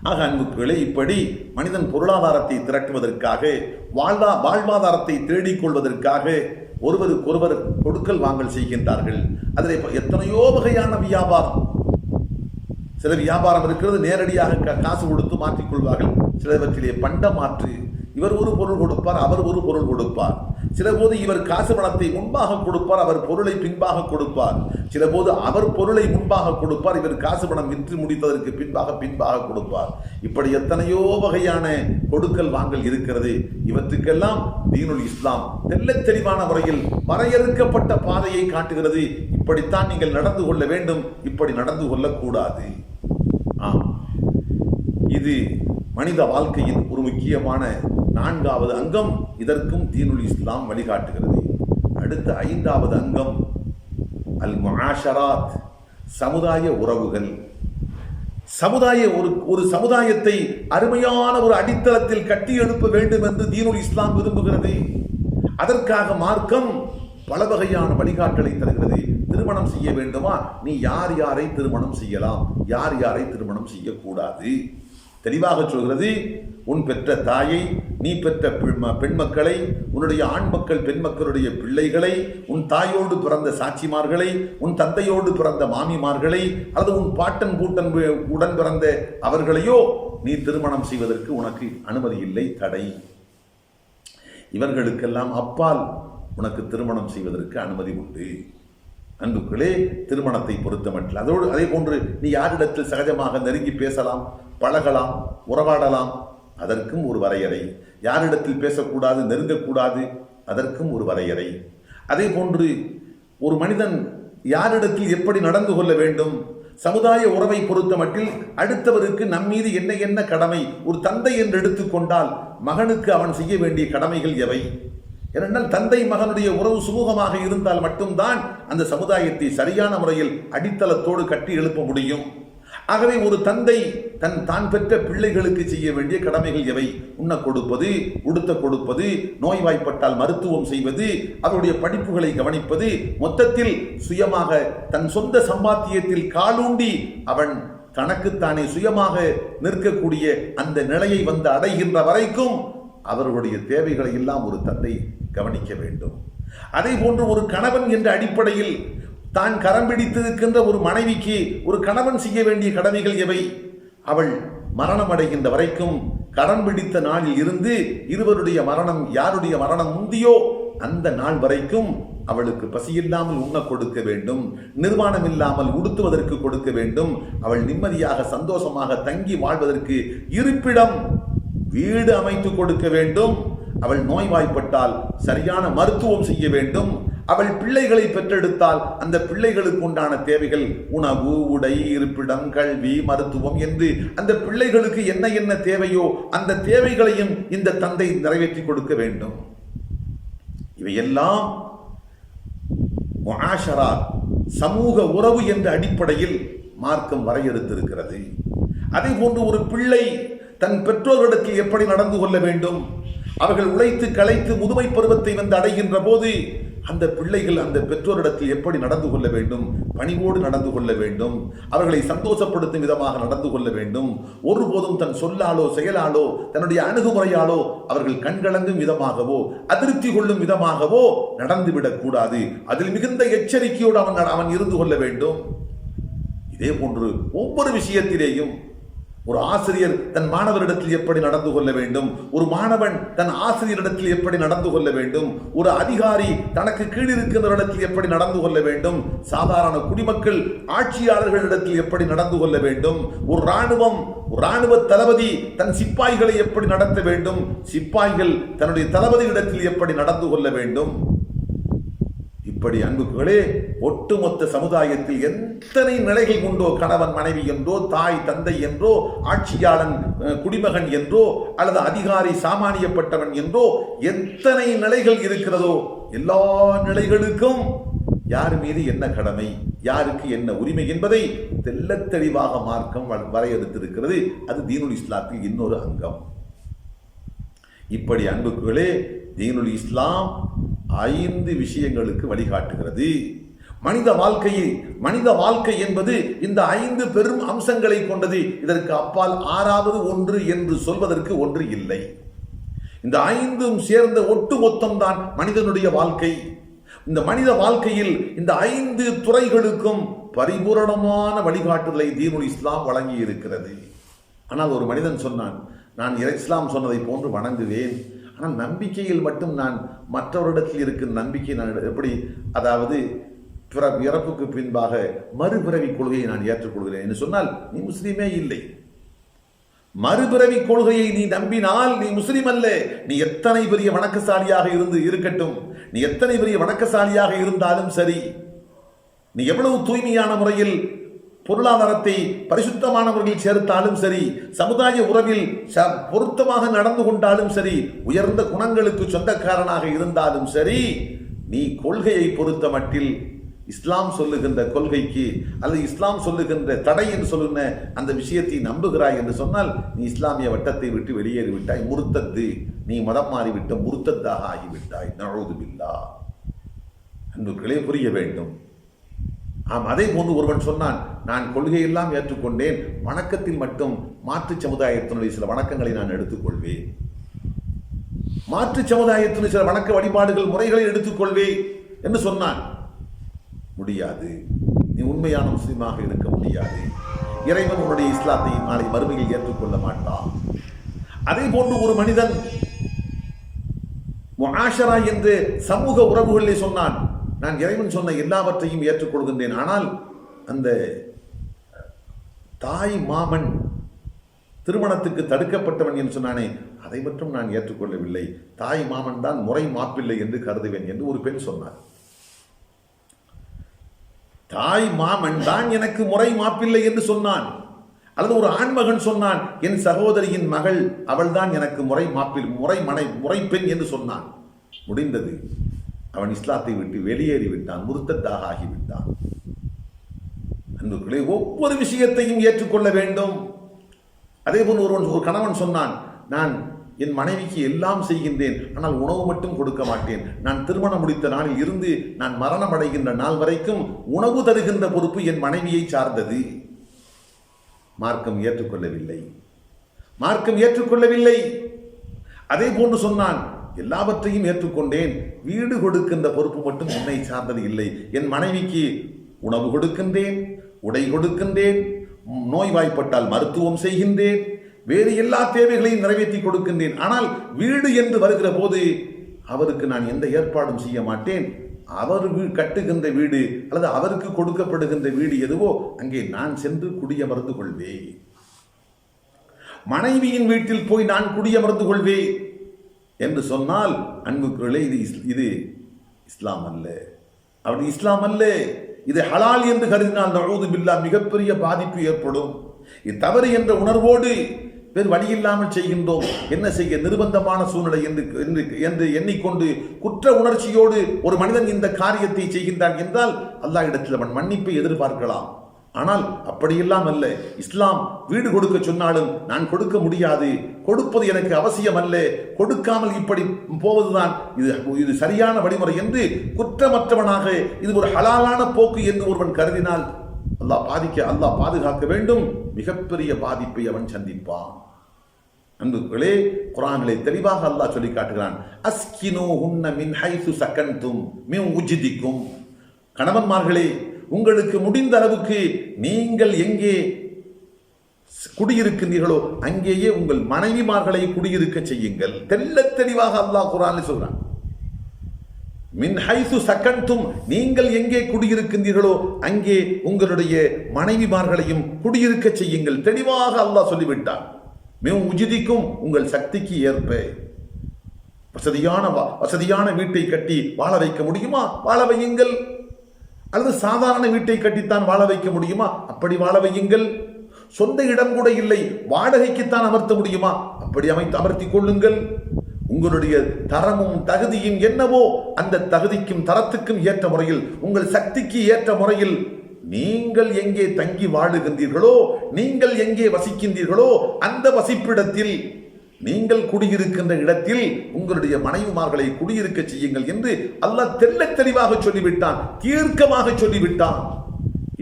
ஆக அன்புக்குகளே, இப்படி மனிதன் பொருளாதாரத்தை திரட்டுவதற்காக, வாழ்வாதாரத்தை தேடிக்கொள்வதற்காக ஒருவருக்கொருவர் கொடுக்கல் வாங்கல் செய்கின்றார்கள். அதில் எத்தனையோ வகையான வியாபாரம். சில வியாபாரம் இருக்கிறது, நேரடியாக காசு கொடுத்து மாற்றிக்கொள்வார்கள். சிலவற்றிலே பண்ட மாற்று, இவர் ஒரு பொருள் கொடுப்பார், அவர் ஒரு பொருள் கொடுப்பார். சில போது இவர் காசு பணத்தை முன்பாக கொடுப்பார், அவர் பொருளை பின்பாக கொடுப்பார். சில போது அவர் பொருளை முன்பாக கொடுப்பார், இவர் காசு பணம் விற்று முடித்ததற்கு பின்பாக கொடுப்பார். இப்படி எத்தனையோ வகையான கொடுக்கல் வாங்கல் இருக்கிறது. இவற்றுக்கெல்லாம் தீனுல் இஸ்லாம் தெள்ளத் தெளிவான முறையில் வரையறுக்கப்பட்ட பாதையை காட்டுகிறது. இப்படித்தான் நீங்கள் நடந்து கொள்ள வேண்டும், இப்படி நடந்து கொள்ளக்கூடாது. இது மனித வாழ்க்கையின் ஒரு முக்கியமான 4வது அங்கம். இதற்கும் தீனுல் இஸ்லாம் வழிகாட்டுகிறது. அடுத்த 5வது அங்கம் அல் முஆஷராத், சமுதாய உறவுகள். ஒரு சமுதாயத்தை அருமையான ஒரு அடித்தளத்தில் கட்டி எழுப்ப வேண்டும் என்று தீனுல் இஸ்லாம் விரும்புகிறது. அதற்காக மார்க்கம் பல வகையான வழிகாட்டலை தருகிறது. திருமணம் செய்ய வேண்டுமா, நீ யார் யாரை திருமணம் செய்யலாம், யார் யாரை திருமணம் செய்யக்கூடாது தெளிவாக சொல்கிறது. உன் பெற்ற தாயை, நீ பெற்ற பெண் மக்களை, உன்னுடைய ஆண் மக்கள் பெண் மக்களுடைய பிள்ளைகளை, உன் தாயோடு பிறந்த சாட்சிமார்களை, உன் தந்தையோடு பிறந்த மாமிமார்களை, அல்லது உன் பாட்டன் கூட்டன் உடன் பிறந்த அவர்களையோ நீ திருமணம் செய்வதற்கு உனக்கு அனுமதி இல்லை, தடை. இவர்களுக்கெல்லாம் அப்பால் உனக்கு திருமணம் செய்வதற்கு அனுமதி உண்டு. அன்புக்களே, திருமணத்தை பொறுத்தமட்டில் அதே போன்று நீ யாரிடத்தில் சகஜமாக நெருங்கி பேசலாம், பழகலாம், உறவாடலாம், அதற்கும் ஒரு வரையறை. யாரிடத்தில் பேசக்கூடாது, நெருங்கக்கூடாது, அதற்கும் ஒரு வரையறை. அதே போன்று ஒரு மனிதன் யாரிடத்தில் எப்படி நடந்து கொள்ள வேண்டும், சமுதாய உறவை பொறுத்த மட்டில் அடுத்தவருக்கு நம்மீது என்ன என்ன கடமை. ஒரு தந்தை என்று எடுத்துக்கொண்டால் மகனுக்கு அவன் செய்ய வேண்டிய கடமைகள் எவை? ஏனென்றால் தந்தை மகனுடைய உறவு சுமூகமாக இருந்தால் மட்டும்தான் அந்த சமுதாயத்தை சரியான முறையில் அடித்தளத்தோடு கட்டி எழுப்ப முடியும். ஆகவே ஒரு தந்தை தான் பெற்ற பிள்ளைகளுக்கு செய்ய வேண்டிய கடமைகள் எவை? உண்ண கொடுப்பது, உடுத்த கொடுப்பது, நோய்வாய்ப்பட்டால் மருத்துவம் செய்வது, அவருடைய படிப்புகளை கவனிப்பது, மொத்தத்தில் சுயமாக தன் சொந்த சம்பாத்தியத்தில் காலூண்டி அவன் தனக்குத்தானே சுயமாக நிற்கக்கூடிய அந்த நிலையை வந்து அடைகின்ற வரைக்கும் அவர்களுடைய தேவைகளை எல்லாம் ஒரு தந்தை கவனிக்க வேண்டும். அதே போன்று ஒரு கணவன் என்ற அடிப்படையில் தான் கரம் பிடித்திருக்கின்ற ஒரு மனைவிக்கு ஒரு கணவன் செய்ய வேண்டிய கடமைகள் எவை? அவள் மரணம் அடைகின்ற வரைக்கும் கரம் பிடித்த நாளில் இருந்து இருவருடைய மரணம், யாருடைய மரணம் முந்தியோ அந்த நாள் வரைக்கும் அவளுக்கு பசியில்லாமல் உண்ண கொடுக்க வேண்டும், நிர்வாணம் இல்லாமல் உடுத்துவதற்கு கொடுக்க வேண்டும், அவள் நிம்மதியாக சந்தோஷமாக தங்கி வாழ்வதற்கு இருப்பிடம், வீடு அமைத்து கொடுக்க வேண்டும், அவள் நோய்வாய்ப்பட்டால் சரியான மருத்துவம் செய்ய வேண்டும், அவள் பிள்ளைகளை பெற்றெடுத்தால் அந்த பிள்ளைகளுக்கு உண்டான தேவைகள் உணவு, உடை, இருப்பிடம், கல்வி, மருத்துவம் என்று அந்த பிள்ளைகளுக்கு என்ன என்ன தேவையோ அந்த தேவைகளையும் இந்த தந்தை நிறைவேற்றி கொடுக்க வேண்டும். இவையெல்லாம் முஆஷரா, சமூக உறவு என்ற அடிப்படையில் மார்க்கம் வரையறுத்திருக்கிறது. அதே போன்று ஒரு பிள்ளை தன் பெற்றோர்களிடத்தில் எப்படி நடந்து கொள்ள வேண்டும், அவர்கள் உழைத்து களைத்து முதுமை பருவத்தை வந்து அடைகின்ற போது அந்த பிள்ளைகள் அந்த பெற்றோரிடத்தில் எப்படி நடந்து கொள்ள வேண்டும், பணிவோடு நடந்து கொள்ள வேண்டும், அவர்களை சந்தோஷப்படுத்தும் விதமாக நடந்து கொள்ள வேண்டும். ஒருபோதும் தன் சொல்லாலோ செயலாலோ தன்னுடைய அணுகுமுறையாலோ அவர்கள் கண்கலங்கும் விதமாகவோ அதிருப்தி கொள்ளும் விதமாகவோ நடந்துவிடக் கூடாது. அதில் மிகுந்த எச்சரிக்கையோடு அவன் இருந்து கொள்ள வேண்டும். இதே போன்று ஒவ்வொரு விஷயத்திலேயும் ஒரு ஆசிரியர் தன் மாணவரிடத்தில் எப்படி நடந்து கொள்ள வேண்டும், ஒரு மாணவன் தன் ஆசிரியரிடத்தில் எப்படி நடந்து கொள்ள வேண்டும், ஒரு அதிகாரி தனக்கு கீழிருக்கின்றவரிடத்தில் எப்படி நடந்து கொள்ள வேண்டும், சாதாரண குடிமக்கள் ஆட்சியாளர்களிடத்தில் எப்படி நடந்து கொள்ள வேண்டும், ஒரு இராணுவ தளபதி தன் சிப்பாய்களை எப்படி நடத்த வேண்டும், சிப்பாய்கள் தன்னுடைய தளபதியிடத்தில் எப்படி நடந்து கொள்ள வேண்டும். இப்படி அன்புகளே, ஒட்டுமொத்த சமுதாயத்தில் எத்தனை நிலைகள் உண்டோ, கணவன் மனைவி என்றோ, தாய் தந்தை என்றோ, ஆட்சியாளன் குடிமகன் என்றோ, அல்லது அதிகாரி சாமானியப்பட்டவன் என்றோ எத்தனை நிலைகள் இருக்கிறதோ எல்லா நிலைகளுக்கும் யார் மீது என்ன கடமை, யாருக்கு என்ன உரிமை என்பதை தெள்ளத் தெளிவாக மார்க்கம் வரையறுத்திருக்கிறது. அது தீனுல் இஸ்லாத்தில் இன்னொரு அங்கம். இப்படி அன்புகளே, தீனுல் இஸ்லாம் 5 விஷயங்களுக்கு வழிகாட்டுகிறது. மனித வாழ்க்கை என்பது இந்த 5 பெரும் அம்சங்களை கொண்டது. இதற்கு அப்பால் 6வது ஒன்று என்று சொல்வதற்கு ஒன்று இல்லை. இந்த 5ம் சேர்ந்த ஒட்டு மொத்தம்தான் மனிதனுடைய வாழ்க்கை. இந்த மனித வாழ்க்கையில் இந்த 5 துறைகளுக்கும் பரிபூரணமான வழிகாட்டுதலை தீனுல் இஸ்லாம் வழங்கி இருக்கிறது. ஆனால் ஒரு மனிதன் சொன்னான், நான் இஸ்லாம் சொன்னதை போன்று வணங்குவேன். ஆனால் நம்பிக்கையில் மட்டும் நான் மற்றவரிடத்தில் இருக்கும் நம்பிக்கை நான் எப்படி, அதாவது இறப்புக்கு பின்பாக மறுபிறவி கொள்கையை நான் ஏற்றுக்கொள்கிறேன் என்று சொன்னால் நீ முஸ்லீமே இல்லை. மறுபிறவி கொள்கையை நீ நம்பினால் நீ முஸ்லிம் அல்ல. நீ எத்தனை பெரிய வணக்கசாலியாக இருக்கட்டும், நீ எத்தனை பெரிய வணக்கசாலியாக இருந்தாலும் சரி, நீ எவ்வளவு தூய்மையான முறையில் பொருளாதாரத்தை பரிசுத்தமான முறையில் சேர்த்தாலும் சரி, சமுதாய உறவில் பொருத்தமாக நடந்து கொண்டாலும் சரி, உயர்ந்த குணங்களுக்கு சொந்தக்காரனாக இருந்தாலும் சரி, நீ கொள்கையை பொறுத்த மட்டில் இஸ்லாம் சொல்லுகின்ற கொள்கைக்கு அல்லது இஸ்லாம் சொல்லுகின்ற தடை என்று சொல்லுகிற அந்த விஷயத்தை நம்புகிறாய் என்று சொன்னால் நீ இஸ்லாமிய வட்டத்தை விட்டு வெளியேறிவிட்டாய். முர்த்தத்து, நீ மதம் மாறிவிட்ட முர்த்தத்தாக ஆகிவிட்டாய். நஊது பில்லாஹ். அன்புகளே, புரிய வேண்டும். அதே போன்று ஒருவன் சொன்னான், நான் கொள்கையெல்லாம் ஏற்றுக்கொண்டேன், வணக்கத்தில் மட்டும் மாற்று சமுதாயத்தினுடைய சில வணக்கங்களை நான் எடுத்துக்கொள்வேன், மாற்று சமுதாயத்தினுடைய சில வணக்க வழிபாடுகள் முறைகளை எடுத்துக்கொள்வேன் என்று சொன்னான். முடியாது. நீ உண்மையான முஸ்லீமாக இருக்க முடியாது. இறைவன் உன்னுடைய இஸ்லாத்தை நாளை மறுமையில் ஏற்றுக்கொள்ள மாட்டான். அதே போன்று ஒரு மனிதன் முஆஷரா என்று சமூக உறவுகளிலே சொன்னான், நான் இறைவன் சொன்ன எல்லாவற்றையும் ஏற்றுக்கொள்கின்றேன், ஆனால் அந்த தாய் மாமன் திருமணத்துக்கு தடுக்கப்பட்டவன் என்று சொன்னானே, அதை மட்டும் நான் ஏற்றுக்கொள்ளவில்லை. தாய் மாமன் தான் முறை மாப்பிள்ளை என்று கருதுவேன் என்று ஒரு பெண் சொன்னார். தாய் மாமன் தான் எனக்கு முறை மாப்பிள்ளை என்று சொன்னான். அல்லது ஒரு ஆண்மகன் சொன்னான், என் சகோதரியின் மகள் அவள் தான் எனக்கு முறை பெண் என்று சொன்னான். முடிந்தது. அவன் இஸ்லாத்தை விட்டு வெளியேறிவிட்டான், முர்த்தத்தாக ஆகிவிட்டான். அன்புகளே, ஒவ்வொரு விஷயத்தையும் ஏற்றுக்கொள்ள வேண்டும். அதே போன்று ஒரு கணவன் சொன்னான், நான் என் மனைவிக்கு எல்லாம் செய்கின்றேன், ஆனால் உணவு மட்டும் கொடுக்க மாட்டேன். நான் திருமணம் முடித்த நாளில் இருந்து நான் மரணம் அடைகின்ற நாள் வரைக்கும் உணவு தருகின்ற பொறுப்பு என் மனைவியை சார்ந்தது. மார்க்கம் ஏற்றுக்கொள்ளவில்லை, மார்க்கம் ஏற்றுக்கொள்ளவில்லை. அதே போன்று சொன்னான், எல்லாவற்றையும் ஏற்றுக்கொண்டேன், வீடு கொடுக்கின்ற பொறுப்பு மட்டும் என்னை சார்ந்தது இல்லை. என் மனைவிக்கு உணவு கொடுக்கின்றேன், உடை கொடுக்கின்றேன், நோய்வாய்ப்பட்டால் மருத்துவம் செய்கின்றேன், வேறு எல்லா தேவைகளையும் நிறைவேற்றி கொடுக்கின்றேன். ஆனால் வீடு என்று வருகிற போது அவருக்கு நான் எந்த ஏற்பாடும் செய்ய மாட்டேன். அவர் கட்டுகின்ற வீடு அல்லது அவருக்கு கொடுக்கப்படுகின்ற வீடு எதுவோ அங்கே நான் சென்று குடியமர்ந்து கொள்வேன். மனைவியின் வீட்டில் போய் நான் குடியமர்ந்து கொள்வேன் என்று சொன்னால் அன்புக்குள்ளே இது இஸ்லாம் அல்ல. அப்படி இஸ்லாம் அல்ல. இது ஹலால் என்று கருதினால் நஊது பில்லாஹ் மிகப்பெரிய பாதிப்பு ஏற்படும். இது தவறு என்ற உணர்வோடு வேறு வழியில்லாமல் செய்கின்றோம். என்ன செய்ய, நிர்பந்தமான சூழ்நிலை என்று எண்ணிக்கொண்டு குற்ற உணர்ச்சியோடு ஒரு மனிதன் இந்த காரியத்தை செய்கின்றான் என்றால் அல்லாஹ் இடத்தில் அவன் மன்னிப்பை எதிர்பார்க்கலாம். ஆனால் அப்படியெல்லாம் அல்ல. இஸ்லாம் வீடு கொடுக்க சொன்னாலும் நான் கொடுக்க முடியாது, கொடுப்பது எனக்கு அவசியம் அல்ல, கொடுக்காமல் இப்படி போவதுதான் இது சரியான வழிமுறை என்று குற்றமற்றவனாக இது ஒரு ஹலாலான போக்கு என்று ஒருவன் கருதினால் அல்லாஹ் பாதுகாக்க வேண்டும். மிகப்பெரிய பாதிப்பை அவன் சந்திப்பான். அன்புகளே, குர்ஆனிலே தெளிவாக அல்லாஹ் சொல்லி காட்டுகிறான், அஸ்கினூஹுன்ன மின் ஹைசு சகன்தும் மின் உஜ்திக்கும். கணவன்மார்களே, உங்களுக்கு முடிந்த அளவுக்கு நீங்கள் எங்கே குடியிருக்கின்றீர்களோ அங்கேயே உங்கள் மனைவிமார்களை குடியிருக்க செய்யுங்கள். தெளிவாக அல்லாஹ் குர்ஆனில் சொல்றான், மின் ஹைசு சகன்தும், நீங்கள் எங்கே குடியிருக்கின்றீர்களோ அங்கே உங்களுடைய மனைவிமார்களையும் குடியிருக்க செய்யுங்கள். தெளிவாக அல்லாஹ் சொல்லிவிட்டான். மின் உஜ்திக்கும், உங்கள் சக்திக்கு ஏற்ப. வசதியான வீட்டை கட்டி வாழ வைக்க முடியுமா? வாழ வையுங்கள். அல்லது சாதாரண வீட்டை கட்டித்தான் வாழ வைக்க முடியுமா? அப்படி வாழ வையுங்கள். சொந்த இடம் கூட இல்லை, வாடகைக்குத்தான் அமர்த்த முடியுமா? அப்படி அமர்த்திக் கொள்ளுங்கள். உங்களுடைய தரமும் தகுதியும் என்னவோ அந்த தகுதிக்கும் தரத்துக்கும் ஏற்ற முறையில், உங்கள் சக்திக்கு ஏற்ற முறையில் நீங்கள் எங்கே தங்கி வாழுகின்றீர்களோ, நீங்கள் எங்கே வசிக்கின்றீர்களோ அந்த வசிப்பிடத்தில், நீங்கள் குடியிருக்கின்ற இடத்தில் உங்களுடைய மனைவிமார்களை குடியிருக்க செய்யுங்கள் என்று அல்லாஹ் தெளிவாக சொல்லிவிட்டான், தீர்க்கமாக சொல்லிவிட்டான்.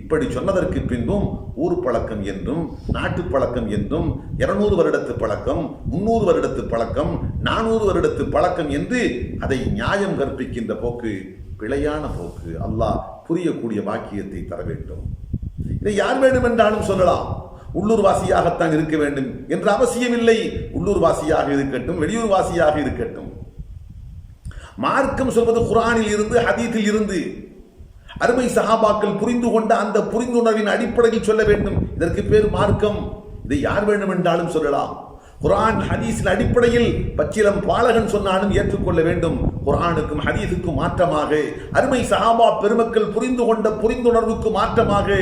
இப்படி சொன்னதற்கு பின்பும் ஊர் பழக்கம் என்றும் நாட்டு பழக்கம் என்றும் 200 வருடத்து பழக்கம், 300 வருடத்து பழக்கம், 400 வருடத்து பழக்கம் என்று அதை நியாயம் கற்பிக்கின்ற போக்கு பிழையான போக்கு. அல்லாஹ் புரியக்கூடிய வாக்கியத்தை தர வேண்டும். இதை யார் வேண்டுமென்றாலும் சொல்லலாம். உள்ளூர் வாசியாகத்தான் இருக்க வேண்டும் என்ற அவசியம் இல்லை. உள்ளூர் வாசியாக இருக்கட்டும், வெளியூர் வாசியாக இருக்கட்டும். மார்க்கம் சொல்வது குர்ஆனில் இருந்து, ஹதீஸில் இருந்து அருமை சஹாபாக்கள் புரிந்து கொண்ட அந்த புரிந்துணர்வின் அடிப்படையில் சொல்ல வேண்டும். இதற்கு பேர் மார்க்கம். இதை யார் வேண்டும் என்றாலும் சொல்லலாம். குர்ஆன் ஹதீஸின் அடிப்படையில் பச்சிலம் பாலகன் சொன்னாலும் ஏற்றுக்கொள்ள வேண்டும். குர்ஆனுக்கும் ஹதீஸுக்கும் மாற்றமாக, அருமை சஹாபா பெருமக்கள் புரிந்து கொண்ட புரிந்துணர்வுக்கு மாற்றமாக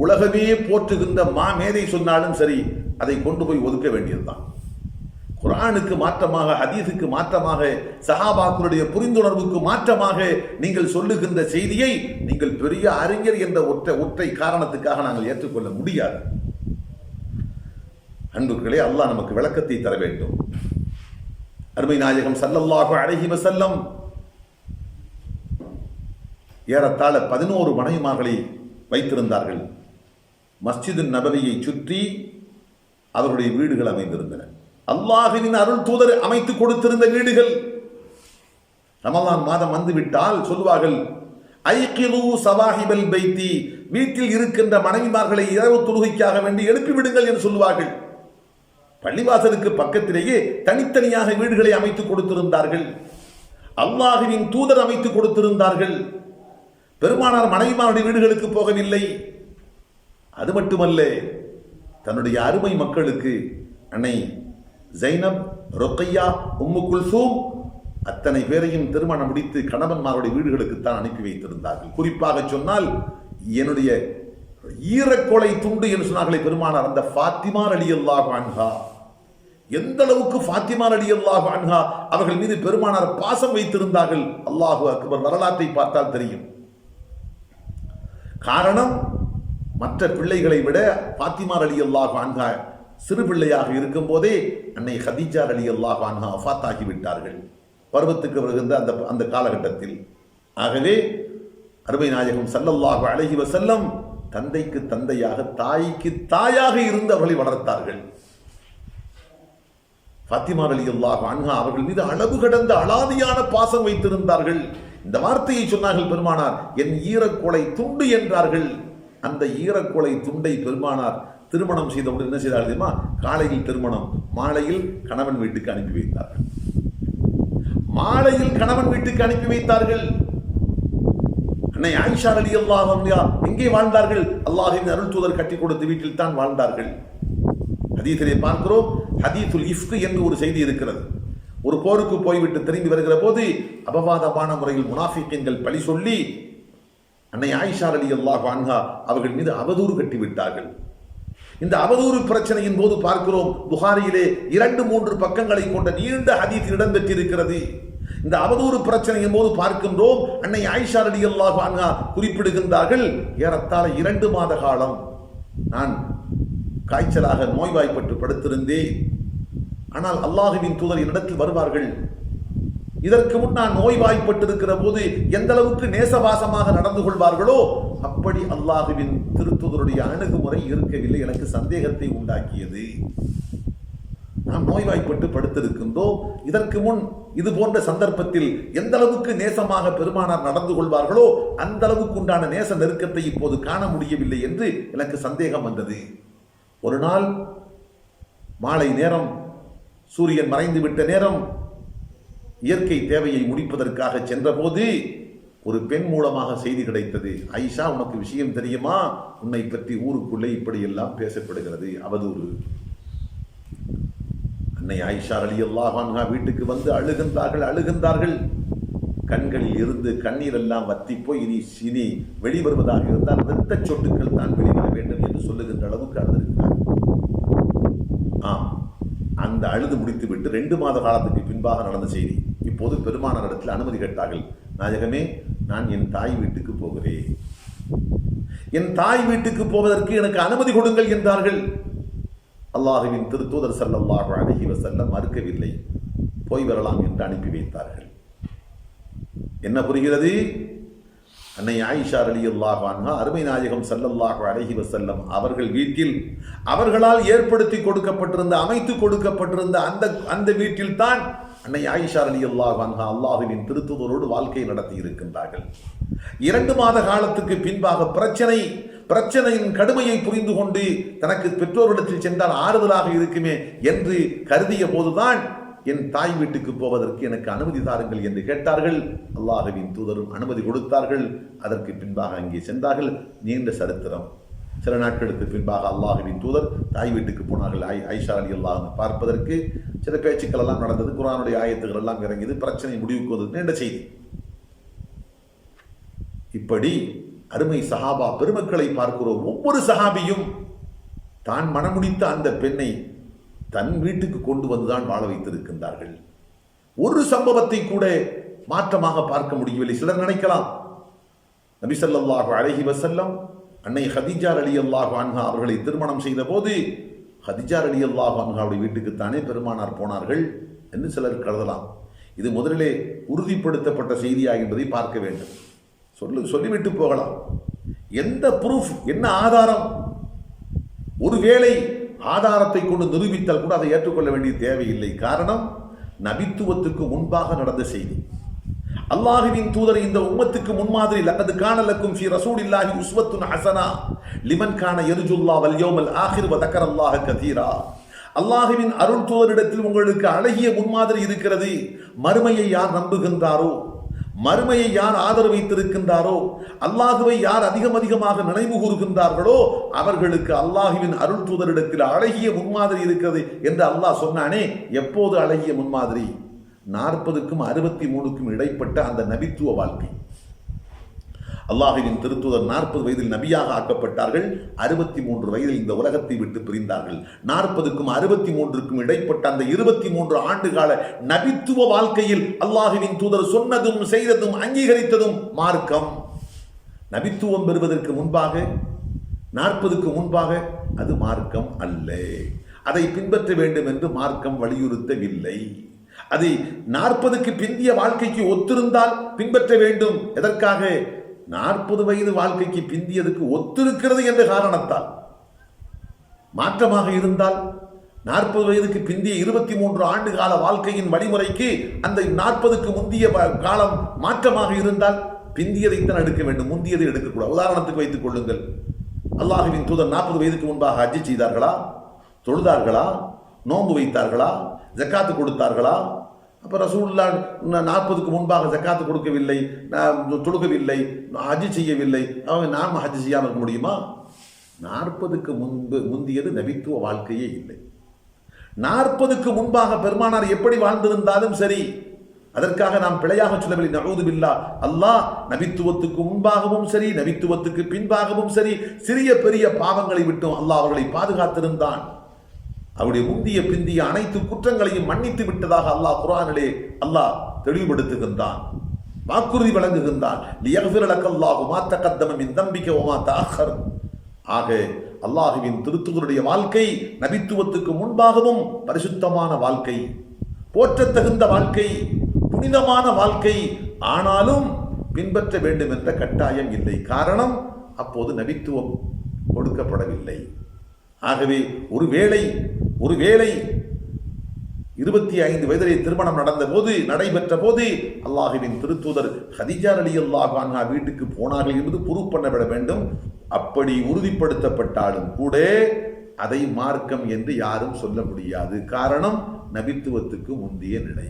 உலகமே போற்றுகின்ற மேதை சொன்னாலும் சரி, அதை கொண்டு போய் ஒதுக்க வேண்டியதுதான். குர்ஆனுக்கு மாற்றமாக, ஹதீஸுக்கு மாற்றமாக, சஹாபாக்களுடைய புரிந்துணர்வுக்கு மாற்றமாக நீங்கள் சொல்லுகின்ற செய்தியை நீங்கள் பெரிய அறிஞர் என்ற ஒற்றை காரணத்துக்காக நாங்கள் ஏற்றுக்கொள்ள முடியாது. அன்புகளே, அல்லாஹ் நமக்கு விளக்கத்தை தர வேண்டும். அருமை நாயகம் ஸல்லல்லாஹு அலைஹி வஸல்லம் ஏறத்தாழ 11 மனைவிமார்களை வைத்திருந்தார்கள். மஸ்ஜிது நபவியை சுற்றி அவருடைய வீடுகள் அமைந்திருந்தன. அல்லாஹ்வின் அருள் தூதர் அமைத்து கொடுத்திருந்த வீடுகள். ரமலான் மாதம் வந்துவிட்டால் சொல்வார்கள், ஐகிலு சவாஹிபல் பைத்தி, வீட்டில் இருக்கின்ற மனைவிமார்களை இரவு தொழுகைக்காக வேண்டி எழுப்பிவிடுங்கள் என்று சொல்லுவார்கள். பள்ளிவாசலுக்கு பக்கத்திலேயே தனித்தனியாக வீடுகளை அமைத்துக் கொடுத்திருந்தார்கள். அல்லாஹ்வின் தூதர் அமைத்துக் கொடுத்திருந்தார்கள். பெருமானார் மனைவிமாருடைய வீடுகளுக்கு போகவில்லை. அது மட்டுமல்ல, தன்னுடைய அருமை மக்களுக்கு அன்னை ஜைனப், ருக்கையா, உம்மு குல்சூம் அத்தனை பேரையும் திருமணம் முடித்து கணவன்மாருடைய வீடுகளுக்குத்தான் அனுப்பி வைத்திருந்தார்கள். குறிப்பாக சொன்னால், என்னுடைய ஈரக்கொலை துண்டு என்று சொன்னார்களே பெருமானார், அந்த ஃபாத்திமா ரலியல்லாஹு அன்ஹா, எந்த அளவுக்கு ஃபாத்திமா ரலியல்லாஹு அன்ஹா அவர்கள் மீது பெருமானார் பாசம் வைத்திருந்தார்கள். அல்லாஹு அக்பர், வரலாற்றை பார்த்தால் தெரியும். காரணம், மற்ற பிள்ளைகளை விட ஃபாத்திமா ரலியல்லாஹு அன்ஹா சிறு பிள்ளையாக இருக்கும் போதே அன்னை ஹதீஜா ரலியல்லாஹு அன்ஹா வஃபாத் ஆகிவிட்டார்கள், பருவத்துக்கு வருகின்ற அந்த காலகட்டத்தில். ஆகவே அருமை நாயகம் ஸல்லல்லாஹு அலைஹி வஸல்லம் தந்தைக்கு தந்தையாக, தாய்க்கு தாயாக இருந்து அவர்களை வளர்த்தார்கள். ஃபாத்திமா ரலியல்லாஹு அன்ஹா அவர்கள் மீது அளவு கடந்த அலாதியான பாசம் வைத்திருந்தார்கள். இந்த வார்த்தையை சொன்னார்கள் பெருமானார், என் ஈரக்கொலை துண்டு என்றார்கள். அந்த ஈரக்கொலை துண்டை பெருமானார் திருமணம் செய்தவுடன் என்ன செய்தார்கள் தெரியுமா? காலையில் திருமணம், மாலையில் கணவன் வீட்டுக்கு அனுப்பி வைத்தார்கள். மாலையில் கணவன் வீட்டுக்கு அனுப்பி வைத்தார்கள். அன்னை ஆயிஷா ரலியல்லாஹு அன்ஹா எங்கே வாழ்ந்தார்கள்? அல்லாஹ்வின் அருள் தூதர் கட்டி கொடுத்த வீட்டில் தான் வாழ்ந்தார்கள். ஹதீஸிலே பார்க்கிறோம், ஹதீஸுல் இஃப்க் என்று ஒரு செய்தி இருக்கிறது. ஒரு போருக்கு போய்விட்டு திரும்பி வருகிற போது அபவாதமான முறையில் முனாஃபிக்கீன்கள் பழி சொல்லி அன்னை ஆயிஷா ரலியல்லாஹு அன்ஹா அவர்கள் மீது அவதூறு கட்டிவிட்டார்கள். இந்த அவதூறு பிரச்சனையின் போது பார்க்கிறோம், புகாரியிலே 2-3 பக்கங்களை கொண்ட நீண்ட ஹதீஸ் இடம்பெற்றிருக்கிறது. இந்த அவதூறு பிரச்சனையின் போது பார்க்கின்றோம், அன்னை ஆயிஷா ரலியல்லாஹு அன்ஹா குறிப்பிடுகின்றார்கள், ஏறத்தாழ 2 மாத காலம் நான் காய்ச்சலாக நோய்வாய்ப்பட்டு படுத்திருந்தேன். ஆனால் அல்லாஹ்வின் தூதர் என்னிடத்தில் வருவார்கள். இதற்கு முன் நான் நோய்வாய்ப்பட்டிருக்கிற போது எந்த அளவுக்கு நேசவாசமாக நடந்து கொள்வார்களோ அப்படி அல்லாஹ்வின் திருத்தூதருடைய அணுகுமுறை இருக்கவில்லை. எனக்கு சந்தேகத்தை உண்டாக்கியது. நாம் நோய்வாய்ப்பட்டு படுத்திருக்கின்றோம். இதற்கு முன் இது போன்ற சந்தர்ப்பத்தில் எந்த அளவுக்கு நேசமாக பெருமானார் நடந்து கொள்வார்களோ அந்த அளவுக்கு உண்டான நேச நெருக்கத்தை இப்போது காண முடியவில்லை என்று எனக்கு சந்தேகம் வந்தது. ஒரு நாள் மாலை நேரம், சூரியன் மறைந்து விட்ட நேரம், இயற்கை தேவையை முடிப்பதற்காக சென்றபோது ஒரு பெண் மூலமாக செய்தி கிடைத்தது. ஆயிஷா, உனக்கு விஷயம் தெரியுமா? உன்னை பற்றி ஊருக்குள்ளே இப்படி எல்லாம் பேசப்படுகிறது, அவதூறு. அன்னை ஆயிஷா ரலியல்லாஹு அன்ஹா வீட்டுக்கு வந்து அழுகின்றார்கள். கண்களில் இருந்து கண்ணீர் எல்லாம் வத்தி போய் இனி வெளிவருவதாக இருந்தால் இரத்த சொட்டுக்கள் தான் வெளிவர வேண்டும் என்று சொல்லுகின்ற அளவுக்கு அழுதிருக்கிறார். அந்த அழுது முடித்து விட்டு 2 மாத காலத்துக்கு பின்பாக நடந்த செய்தி. இப்போது பெருமானார் இடத்தில் அனுமதி கேட்டார்கள். நாயகமே, நான் என் தாய் வீட்டுக்கு போகிறேன், என் தாய் வீட்டுக்கு போவதற்கு எனக்கு அனுமதி கொடுங்கள் என்றார்கள். அல்லாஹ்வின் திருத்தூதர் ஸல்லல்லாஹு அலைஹி வஸல்லம் மறுக்கவில்லை. போய் வரலாம் என்று அனுப்பி வைத்தார்கள். என்ன புரிகிறது? அன்னை ஆயிஷா ரலியல்லாஹு அன்ஹா அருமை நாயகம் ஸல்லல்லாஹு அலைஹி வஸல்லம் அவர்கள் வீட்டில் அவர்களால் ஏற்படுத்தி கொடுக்கப்பட்டிருந்த, அமைத்து கொடுக்கப்பட்டிருந்த அந்த வீட்டில் தான் அன்னை ஆயிஷா ரலியல்லாஹு அன்ஹா அல்லாஹ்வின் திருத்தூதரோடு வாழ்க்கை நடத்தி இருக்கின்றார்கள். 2 மாத காலத்துக்கு பின்பாக பிரச்சனையின் கடுமையை புரிந்து கொண்டு தனக்கு பெற்றோரிடத்தில் சென்றால் ஆறுதலாக இருக்குமே என்று கருதிய போதுதான் என் தாய் வீட்டுக்கு போவதற்கு எனக்கு அனுமதி தாருங்கள் என்று கேட்டார்கள். அல்லாஹ்வின் தூதரும் அனுமதி கொடுத்தார்கள். அதற்கு பின்பாக அங்கே சென்றார்கள். நீண்ட சரித்திரம். சில நாட்களுக்கு பின்பாக அல்லாஹ்வின் தூதர் தாய் வீட்டுக்கு போனார்கள் ஆயிஷா ரலியல்லாஹு அன்ஹா பார்ப்பதற்கு. சில பேச்சுக்கள் எல்லாம் நடந்தது. குர்ஆனுடைய ஆயத்துகள் எல்லாம் இறங்கியது. பிரச்சனை முடிவுக்கு வந்தது. நீண்ட செய்தி. இப்படி அருமை சஹாபா பெருமக்களை பார்க்கிறோம். ஒவ்வொரு சஹாபியும் தான் மனமுடித்த அந்த பெண்ணை தன் வீட்டுக்கு கொண்டு வந்துதான் வாழ வைத்திருக்கின்றார்கள். ஒரு சம்பவத்தை கூட மாற்றமாக பார்க்க முடியவில்லை. சிலர் நினைக்கலாம், நபி ஸல்லல்லாஹு அலைஹி வஸல்லம் அன்னை ஹதீஜா ரலியல்லாஹு அன்ஹா அவர்களை திருமணம் செய்த போது ஹதீஜா ரலியல்லாஹு அன்ஹாவுடைய வீட்டுக்குத்தானே பெருமானார் போனார்கள் என்று சிலர் கருதலாம். இது முதலிலே உறுதிப்படுத்தப்பட்ட செய்தியா என்பதை பார்க்க வேண்டும். சொல்லிவிட்டு போகலாம். எந்த ப்ரூஃப், என்ன ஆதாரம்? ஒருவேளை ஆதாரத்தை கொண்டு நிரூபித்தால் கூட அதை ஏற்றுக்கொள்ள வேண்டிய தேவையில்லை. காரணம், நபித்துவத்துக்கு முன்பாக நடந்த செய்தி. அல்லாஹ்வின் தூதர் இந்த உம்மத்துக்கு முன்மாதிரி. லகத் கான லக்கும் ஃபீ ரசூலில்லாஹி உஸ்வத்துன் ஹஸனா லிமன் கான யர்ஜுல்லாஹ் வல் யௌமல் ஆகிர் வ தக்கரல்லாஹ கதீரா. அல்லாஹ்வின் அருள் தூதரிடத்தில் உங்களுக்கு அழகிய முன்மாதிரி இருக்கிறது. மறுமையை யார் நம்புகின்றாரோ, மறுமையை யார் ஆதரவு வைத்திருக்கின்றாரோ, அல்லாஹுவை யார் அதிகமாக நினைவு கூறுகின்றார்களோ அவர்களுக்கு அல்லாஹுவின் அருள் தூதரிடத்தில் அழகிய முன்மாதிரி இருக்கிறது என்று அல்லாஹ் சொன்னானே. எப்போது அழகிய முன்மாதிரி? 40க்கும் 63க்கும் இடைப்பட்ட அந்த நபித்துவ வாழ்க்கை. அல்லாஹுவின் திருத்தூதர் 40 வயதில் நபியாக ஆக்கப்பட்டார்கள். 63 வயதில் இந்த உலகத்தை விட்டு பிரிந்தார்கள். 40க்கும் 63க்கும் இடைப்பட்ட அந்த 23 ஆண்டு கால நபித்துவ வாழ்க்கையில் அல்லாஹுவின் தூதர் சொன்னதும் செய்ததும் அங்கீகரித்ததும் மார்க்கம். நபித்துவம் பெறுவதற்கு முன்பாக, 40க்கு முன்பாக அது மார்க்கம் அல்ல. அதை பின்பற்ற வேண்டும் என்று மார்க்கம் வலியுறுத்தவில்லை. அது 40க்கு பிந்திய வாழ்க்கைக்கு ஒத்திருந்தால் பின்பற்ற வேண்டும். எதற்காக? 40 வயது வாழ்க்கைக்கு பிந்தியதுக்கு ஒத்திருக்கிறது என்ற காரணத்தால். மாற்றமாக இருந்தால் 40 வயதுக்கு பிந்திய 23 ஆண்டு கால வாழ்க்கையின் வழிமுறைக்கு அந்த 40க்கு முந்திய காலம் மாற்றமாக இருந்தால் பிந்தியதைத்தான் எடுக்க வேண்டும், முந்தியதை எடுக்கக்கூடாது. உதாரணத்துக்கு வைத்துக் கொள்ளுங்கள், அல்லாஹுவின் தூதர் 40 வயதுக்கு முன்பாக ஹஜ் செய்தார்களா? தொழுதார்களா? நோன்பு வைத்தார்களா? ஜக்காத்து கொடுத்தார்களா? அப்போ ரசூலுல்லாஹ் 40க்கு முன்பாக ஜக்காத்து கொடுக்கவில்லை, தொழுகவில்லை, ஹஜ் செய்யவில்லை, அவங்க நாம் ஹஜ் செய்யாமல் இருக்க முடியுமா? 40க்கு முந்தியது நபித்துவ வாழ்க்கையே இல்லை. 40க்கு முன்பாக பெருமானார் எப்படி வாழ்ந்திருந்தாலும் சரி, அதற்காக நாம் பிழையாக சொல்லவில்லை. நஊது பில்லாஹ். அல்லாஹ் நபித்துவத்துக்கு முன்பாகவும் சரி, நபித்துவத்துக்கு பின்பாகவும் சரி, சிறிய பெரிய பாவங்களை விட்டும் அல்லாஹ் அவர்களை பாதுகாத்திருந்தான். அவருடைய முந்திய பிந்திய அனைத்து குற்றங்களையும் மன்னித்து விட்டதாக அல்லாஹ் குர்ஆனிலே அல்லாஹ் தெளிவுபடுத்துகின்றான், வாக்குறுதி வழங்குகின்றான். லியக்ஃபிர லக்கல்லாஹு மா தகத்தம மின் தம்பிக வ மா தஅக்கர். ஆக அல்லாஹ்வின் திருத்தூதருடைய வாழ்க்கை நபித்துவத்துக்கு முன்பாகவும் பரிசுத்தமான வாழ்க்கை, போற்றத்தகுந்த வாழ்க்கை, புனிதமான வாழ்க்கை. ஆனாலும் பின்பற்ற வேண்டும் என்ற கட்டாயம் இல்லை. காரணம், அப்போது நபித்துவம் கொடுக்கப்படவில்லை. ஆகவே ஒருவேளை 25 வயதிலே திருமணம் நடைபெற்ற போது அல்லாஹுவின் திருத்தூதர் ஹதீஜா ரலியல்லாஹு அன்ஹா வீட்டுக்கு போனார்கள் என்பது ப்ரூவ் பண்ணப்பட வேண்டும். அப்படி உறுதிப்படுத்தப்பட்டாலும் கூட அதை மார்க்கம் என்று யாரும் சொல்ல முடியாது. காரணம், நபித்துவத்துக்கு முந்திய நிலை.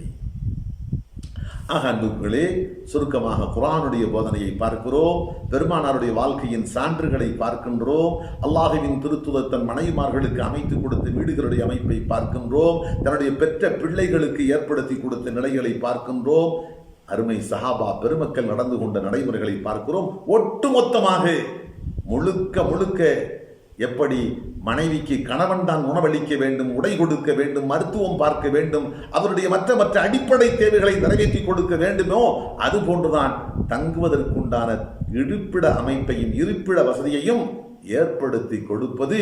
அன்புகளே, சுருக்கமாக குர்ஆனுடைய போதனையை பார்க்கிறோம், பெருமானாருடைய வாழ்க்கையின் சான்றுகளை பார்க்கின்றோம், அல்லாஹ்வின் திருத்தூதர் தன் மனைவிமார்களுக்கு அமைத்து கொடுத்த வீடுகளுடைய அமைப்பை பார்க்கின்றோம், தன்னுடைய பெற்ற பிள்ளைகளுக்கு ஏற்படுத்தி கொடுத்த நிலைகளை பார்க்கின்றோம், அருமை சஹாபா பெருமக்கள் நடந்து கொண்ட நடைமுறைகளை பார்க்கிறோம். ஒட்டுமொத்தமாக முழுக்க எப்படி மனைவிக்கு கணவன் தான் உணவளிக்க வேண்டும், உடை கொடுக்க வேண்டும், மருத்துவம் பார்க்க வேண்டும், அவருடைய மற்ற அடிப்படை தேவைகளை நிறைவேற்றி கொடுக்க வேண்டுமோ அது போன்றுதான் தங்குவதற்குண்டான இருப்பிட அமைப்பையும் இருப்பிட வசதியையும் ஏற்படுத்தி கொடுப்பது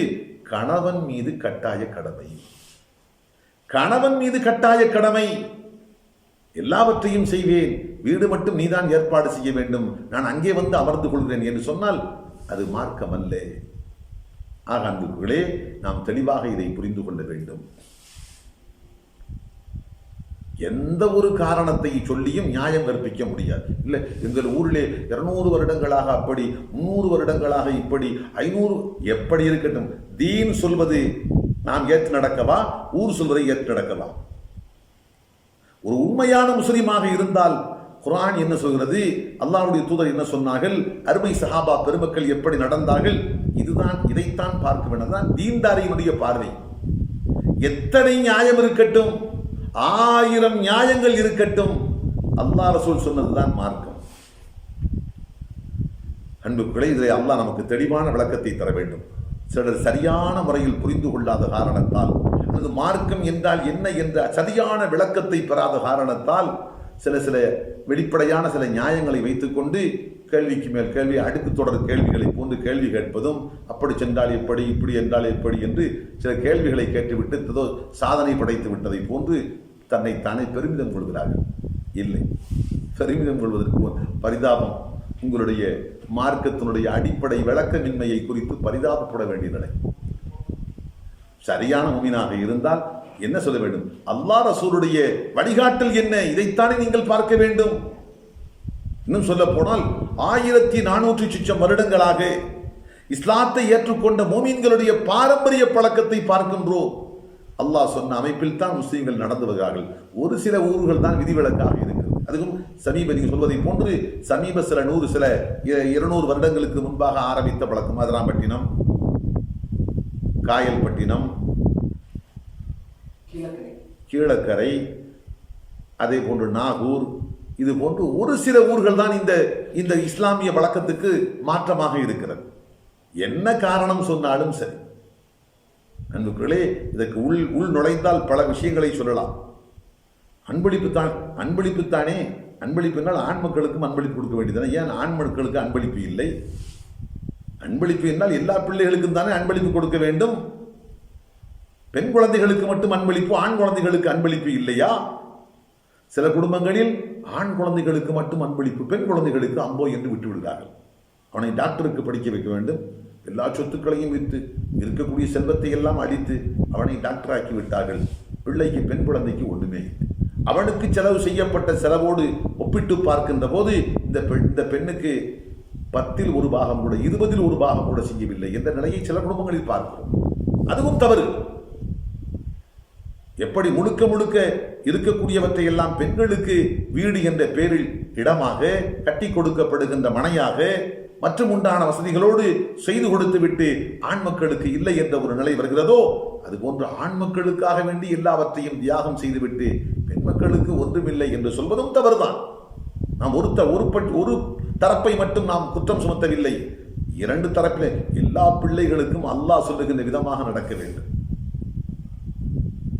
கணவன் மீது கட்டாய கடமை. கணவன் மீது கட்டாய கடமை. எல்லாவற்றையும் செய்வேன், வீடு மட்டும் நீதான் ஏற்பாடு செய்ய வேண்டும், நான் அங்கே வந்து அமர்ந்து கொள்கிறேன் என்று சொன்னால் அது மார்க்கம் அல்ல. அன்புகளே, நாம் தெளிவாக இதை புரிந்து கொள்ள வேண்டும். எந்த ஒரு காரணத்தை சொல்லியும் நியாயம் கற்பிக்க முடியாது. இல்லை, எங்கள் ஊரிலே 200 வருடங்களாக அப்படி, 300 வருடங்களாக இப்படி, 500 எப்படி இருக்கட்டும், தீன் சொல்வது நாம் ஏற்று நடக்கவா, ஊர் சொல்வதை ஏற்று நடக்கவா? ஒரு உண்மையான முஸ்லிமாக இருந்தால் குர்ஆன் என்ன சொல்கிறது, அல்லாஹ்வுடைய தூதர் என்ன சொன்னார்கள், அருமை சஹாபா பெருமக்கள் எப்படி நடந்தார்கள், இதைத்தான் பார்க்க வேண்டும். தான் தீன்தாரியினுடைய பார்வை. எத்தனை நியாயம் இருக்கட்டும், 1000 நியாயங்கள் இருக்கட்டும், அல்லாஹ் ரசூல் சொன்னதுதான் மார்க்கம். அன்புக்குள்ளே இதில் அல்லாஹ் நமக்கு தெளிவான விளக்கத்தை தர வேண்டும். சிலர் சரியான முறையில் புரிந்து கொள்ளாத காரணத்தால், அல்லது மார்க்கம் என்றால் என்ன என்ற சரியான விளக்கத்தை பெறாத காரணத்தால் சில வெளிப்படையான சில நியாயங்களை வைத்துக்கொண்டு கேள்விக்கு மேல் கேள்வி, அடுக்கு தொடர் கேள்விகளை போன்று கேள்வி கேட்பதும், அப்படி சென்றால் எப்படி, இப்படி என்றால் எப்படி என்று சில கேள்விகளை கேட்டுவிட்டு ஏதோ சாதனை படைத்து விட்டதை போன்று தன்னைத்தானே பெருமிதம் கொள்கிறார்கள். இல்லை, பெருமிதம் கொள்வதற்கு பரிதாபம். உங்களுடைய மார்க்கத்தினுடைய அடிப்படை விளக்கமின்மையை குறித்து பரிதாபப்பட வேண்டிய நிலை. சரியான முஃமினாக இருந்தால் என்ன சொல்ல வேண்டும்? அல்லாஹ் ரசூலுடைய வழிகாட்டல் என்ன, இதைத்தானே நீங்கள் பார்க்க வேண்டும். இன்னும் சொல்ல போனால் 1400 சிச்சம் வருடங்களாக இஸ்லாத்தை ஏற்றுக்கொண்ட மூமின்களுடைய பாரம்பரிய பழக்கத்தை பார்க்கின்றோம். அல்லாஹ் சொன்ன அமைப்பில் தான் முஸ்லீம்கள் நடந்து வருகிறார்கள். ஒரு சில ஊர்கள் தான் விதிவிலக்காக இருக்கிறது. அதுவும் நீங்கள் சொல்வதை போன்று சமீப சில 200 வருடங்களுக்கு முன்பாக ஆரம்பித்த பழக்கம். அதிராம்பட்டினம், காயல்பட்டினம், கீழக்கரை, அதே போன்று நாகூர், இது போன்று ஒரு சில ஊர்கள் தான் இந்த இஸ்லாமிய வழக்கத்துக்கு மாற்றமாக இருக்கிறது. என்ன காரணம் சொன்னாலும் சரி, அன்புகளே, இதற்கு உள் நுழைந்தால் பல விஷயங்களை சொல்லலாம். அன்பளிப்பு தானே. அன்பளிப்பு என்றால் ஆண் மக்களுக்கும் அன்பளிப்பு கொடுக்க வேண்டியதானே? ஏன் ஆண் மக்களுக்கு அன்பளிப்பு இல்லை? அன்பளிப்பு என்றால் எல்லா பிள்ளைகளுக்கும் தானே அன்பளிப்பு கொடுக்க வேண்டும். பெண் குழந்தைகளுக்கு மட்டும் அன்பளிப்பு, ஆண் குழந்தைகளுக்கு அன்பளிப்பு இல்லையா? சில குடும்பங்களில் ஆண் குழந்தைகளுக்கு மட்டும் அன்பளிப்பு, பெண் குழந்தைகளுக்கு அம்போ என்று விட்டு விடுகிறார்கள். அவனை டாக்டருக்கு படிக்க வைக்க வேண்டும், எல்லா சொத்துக்களையும் விற்று இருக்கக்கூடிய செல்வத்தை எல்லாம் அடித்து அவனை டாக்டர் ஆக்கி விட்டார்கள். பிள்ளைக்கு, பெண் குழந்தைக்கு ஒன்றுமே. அவனுக்கு செலவு செய்யப்பட்ட செலவோடு ஒப்பிட்டு பார்க்கின்ற போது இந்த பெண்ணுக்கு 10இல் 1 பாகம் கூட, 20இல் 1 பாகம் கூட செய்யவில்லை என்ற நிலையை சில குடும்பங்களில் பார்க்கிறோம். அதுவும் தவறு. எப்படி முழுக்க இருக்கக்கூடியவற்றை எல்லாம் பெண்களுக்கு வீடு என்ற பேரில் இடமாக கட்டி கொடுக்கப்படுகின்ற மனையாக மற்றும் உண்டான வசதிகளோடு செய்து கொடுத்து விட்டு ஆண் மக்களுக்கு இல்லை என்ற ஒரு நிலை வருகிறதோ, அதுபோன்று ஆண் மக்களுக்காக வேண்டி எல்லாவற்றையும் தியாகம் செய்துவிட்டு பெண் மக்களுக்கு ஒன்றுமில்லை என்று சொல்வதும் தவறுதான். நாம் ஒரு தரப்பை மட்டும் நாம் குற்றம் சுமத்தவில்லை. 2 தரப்பில் எல்லா பிள்ளைகளுக்கும் அல்லாஹ் சொல்லுகின்ற விதமாக நடக்க வேண்டும்.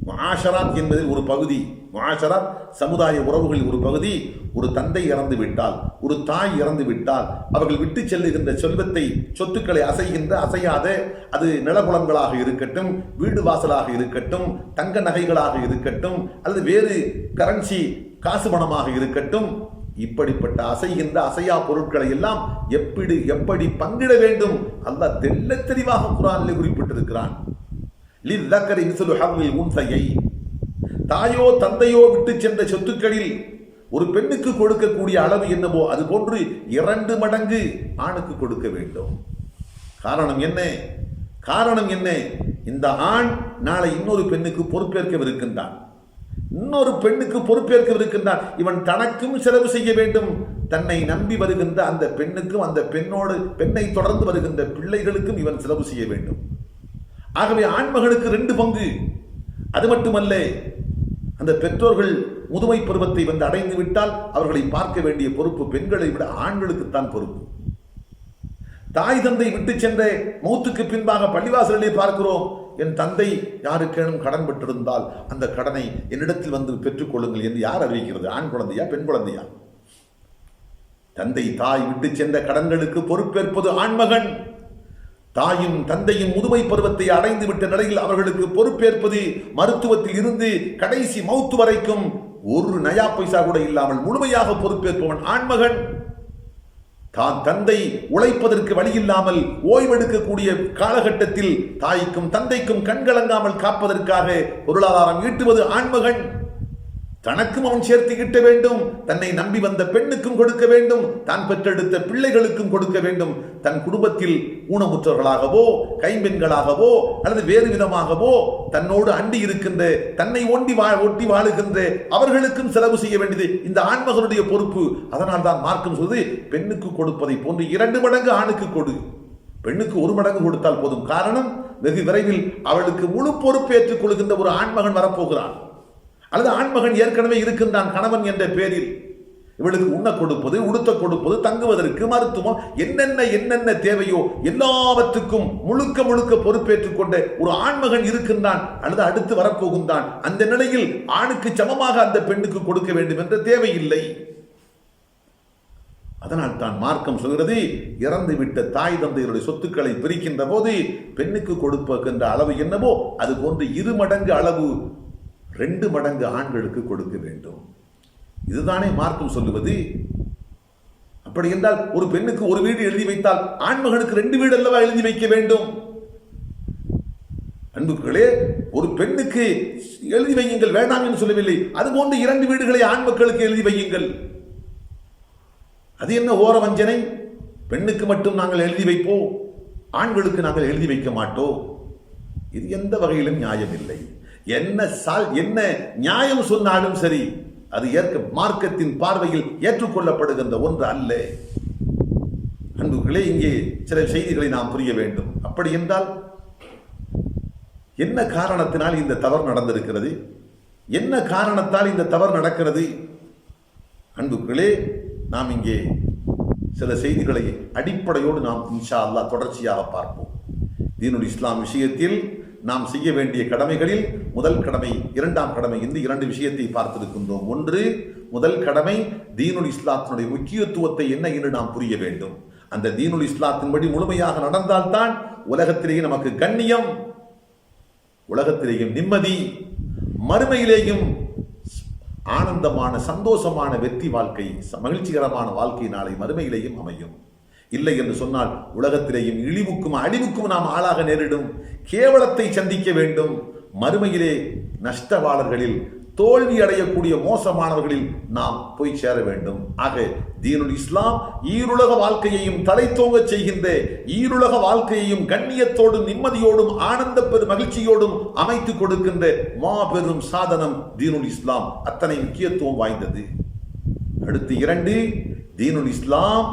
முஆஷராத் என்பதில் ஒரு பகுதி, முஆஷராத் சமுதாய உறவுகளில் ஒரு பகுதி. ஒரு தந்தை இறந்து விட்டால், ஒரு தாய் இறந்து விட்டால், அவர்கள் விட்டு செல்லுகின்ற செல்வத்தை, சொத்துக்களை அசையாத, அது நிலபுலங்களாக இருக்கட்டும், வீடு வாசலாக இருக்கட்டும், தங்க நகைகளாக இருக்கட்டும், அல்லது வேறு கரன்சி காசு பணமாக இருக்கட்டும், இப்படிப்பட்ட அசையா பொருட்களை எல்லாம் எப்படி பங்கிட வேண்டும் அல்லாஹ் தெள்ளத் தெளிவாக குர்ஆனிலே குறிப்பிட்டிருக்கிறான். தாயோ தந்தையோ விட்டு சென்ற சொத்துக்களில் ஒரு பெண்ணுக்கு கொடுக்கக்கூடிய அளவு என்னவோ அது போன்று 2 மடங்கு ஆணுக்கு கொடுக்க வேண்டும். காரணம் என்ன? இந்த ஆண் நாளை இன்னொரு பெண்ணுக்கு பொறுப்பேற்கவிருக்கின்றான். இவன் தனக்கும் செலவு செய்ய வேண்டும். தன்னை நம்பி வருகின்ற அந்த பெண்ணுக்கும், அந்த பெண்ணை தொடர்ந்து வருகின்ற பிள்ளைகளுக்கும் இவன் செலவு செய்ய வேண்டும். ஆகவே ஆண்மகனுக்கு 2 பங்கு. அது மட்டுமல்ல, அந்த பெற்றோர்கள் முதுமை பருவத்தை அடைந்து விட்டால் அவர்களை பார்க்க வேண்டிய பொறுப்பு பெண்களை விட ஆண்களுக்குத்தான் பொறுப்பு. தாய் தந்தை விட்டு சென்ற மௌத்துக்கு பின்பாக பள்ளிவாசலிலே பார்க்கிறோம், என் தந்தை யாருக்கேனும் கடன் பெற்றிருந்தால் அந்த கடனை என்னிடத்தில் வந்து பெற்றுக் கொள்ளுங்கள் என்று யார் அறிவிக்கிறது? ஆண் குழந்தையா, பெண் குழந்தையா? தந்தை தாய் விட்டு சென்ற கடன்களுக்கு பொறுப்பேற்பது ஆண்மகன். தாயும் தந்தையும் முதுமை பருவத்தை அடைந்து விட்ட நிலையில் அவர்களுக்கு பொறுப்பேற்பது, மருத்துவத்தில் இருந்து கடைசி மௌத்து வரைக்கும் ஒரு நயா பைசா கூட இல்லாமல் முழுமையாக பொறுப்பேற்பவன் ஆண்மகன். தான் தந்தை உழைப்பதற்கு வழி இல்லாமல் ஓய்வெடுக்கக்கூடிய காலகட்டத்தில் தாய்க்கும் தந்தைக்கும் கண்கலங்காமல் காப்பதற்காக பொருளாதாரம் ஈட்டுவது ஆண்மகன். தனக்கும் அவன் சேர்த்து கிட்ட வேண்டும், தன்னை நம்பி வந்த பெண்ணுக்கும் கொடுக்க வேண்டும், தான் பெற்றெடுத்த பிள்ளைகளுக்கும் கொடுக்க வேண்டும். தன் குடும்பத்தில் ஊனமுற்றவர்களாகவோ கைம்பெண்களாகவோ அல்லது வேறு விதமாகவோ தன்னோடு அண்டி இருக்கின்ற, தன்னை ஒட்டி வாழுகின்ற அவர்களுக்கும் செலவு செய்ய வேண்டியது இந்த ஆண்மகனுடைய பொறுப்பு. அதனால் தான் மார்க்கம் சொல்வது, பெண்ணுக்கு கொடுப்பதை போன்று 2 மடங்கு ஆணுக்கு கொடு. பெண்ணுக்கு 1 மடங்கு கொடுத்தால் போதும். காரணம், வெகு விரைவில் அவளுக்கு முழு பொறுப்பேற்றுக் கொள்கின்ற ஒரு ஆண்மகன் வரப்போகிறான். அல்லது ஆண்மகன் ஏற்கனவே இருக்கின்றான் கணவன் என்ற பேரில். இவளுக்கு உண்ண கொடுப்பது, உடுத்த கொடுப்பது, தங்குவதற்கு மருத்துவம், என்னென்ன தேவையோ எல்லாவற்றுக்கும் முழுக்க பொறுப்பேற்றுக் கொண்ட ஒரு ஆண்மகன் இருக்கின்றான் அல்லது அடுத்து வரப்போகின்றான். அந்த நிலையில் ஆணுக்கு சமமாக அந்த பெண்ணுக்கு கொடுக்க வேண்டும் என்ற தேவையில்லை. அதனால் தான் மார்க்கம் சொல்கிறது, இறந்துவிட்ட தாய் தந்தையருடைய சொத்துக்களை பிரிக்கின்ற போது பெண்ணுக்கு கொடுக்கின்ற அளவு என்னவோ அது போன்று 2 மடங்கு அளவு 2 மடங்கு ஆண்களுக்கு கொடுக்க வேண்டும். இதுதானே மார்க்கம் சொல்லுவது. அப்படி என்றால் ஒரு பெண்ணுக்கு 1 வீடு எழுதி வைத்தால் ஆண்மகனுக்கு 2 வீடு அல்லவா எழுதி வைக்க வேண்டும்? அன்புகளே, ஒரு பெண்ணுக்கு எழுதி வையுங்கள், வேண்டாம் என்று சொல்லவில்லை. அதுபோன்று 2 வீடுகளை ஆண் மக்களுக்கு எழுதி வையுங்கள். அது என்ன ஓர வஞ்சனை? பெண்ணுக்கு மட்டும் நாங்கள் எழுதி வைப்போம், ஆண்களுக்கு நாங்கள் எழுதி வைக்க மாட்டோம். இது எந்த வகையிலும் நியாயம் இல்லை. என்ன நியாயம் சொன்னாலும் சரி, அது மார்க்கத்தின் பார்வையில் ஏற்றுக்கொள்ளப்படுகின்ற ஒன்று அல்ல. அன்புகளே, இங்கே சில செய்திகளை நாம் புரிய வேண்டும். அப்படி என்றால் என்ன காரணத்தினால் இந்த தவறு நடந்திருக்கிறது? என்ன காரணத்தால் இந்த தவறு நடக்கிறது? அன்புகளே, நாம் இங்கே சில செய்திகளை அடிப்படையோடு நாம் இன்ஷா அல்லாஹ் தொடர்ச்சியாக பார்ப்போம். தீனுல் இஸ்லாம் விஷயத்தில் நாம் செய்ய வேண்டிய கடமைகளில் முதல் கடமை, 2ஆம் கடமை, இந்த 2 விஷயத்தை பார்த்திருக்கின்றோம். ஒன்று, முதல் கடமை தீனுல் இஸ்லாத்தினுடைய முக்கியத்துவத்தை என்ன என்று நாம் புரிய வேண்டும். அந்த தீனுல் இஸ்லாத்தின்படி முழுமையாக நடந்தால்தான் உலகத்திலேயே நமக்கு கண்ணியம், உலகத்திலேயும் நிம்மதி, மறுமையிலேயும் ஆனந்தமான சந்தோஷமான வெற்றி வாழ்க்கை, மகிழ்ச்சிகரமான வாழ்க்கை நாளை மறுமையிலேயும் அமையும். இல்லை என்று சொன்னால் உலகத்திலேயும் இழிவுக்கும் அழிவுக்கும் நாம் ஆளாக நேரிடும், கேவலத்தை சந்திக்க வேண்டும். மறுமையிலே நஷ்டவாளர்களில், தோல்வி அடையக்கூடிய மோசமானவர்களில் நாம் போய் சேர வேண்டும். ஆக தீனுல் இஸ்லாம் ஈருலக வாழ்க்கையையும் தலைத்தோங்க செய்கின்ற, ஈருலக வாழ்க்கையையும் கண்ணியத்தோடும் நிம்மதியோடும் ஆனந்த மகிழ்ச்சியோடும் அமைத்து கொடுக்கின்ற மாபெரும் சாதனம் தீனுல் இஸ்லாம். அத்தனை முக்கியத்துவம் வாய்ந்தது. அடுத்து 2, தீனுல் இஸ்லாம்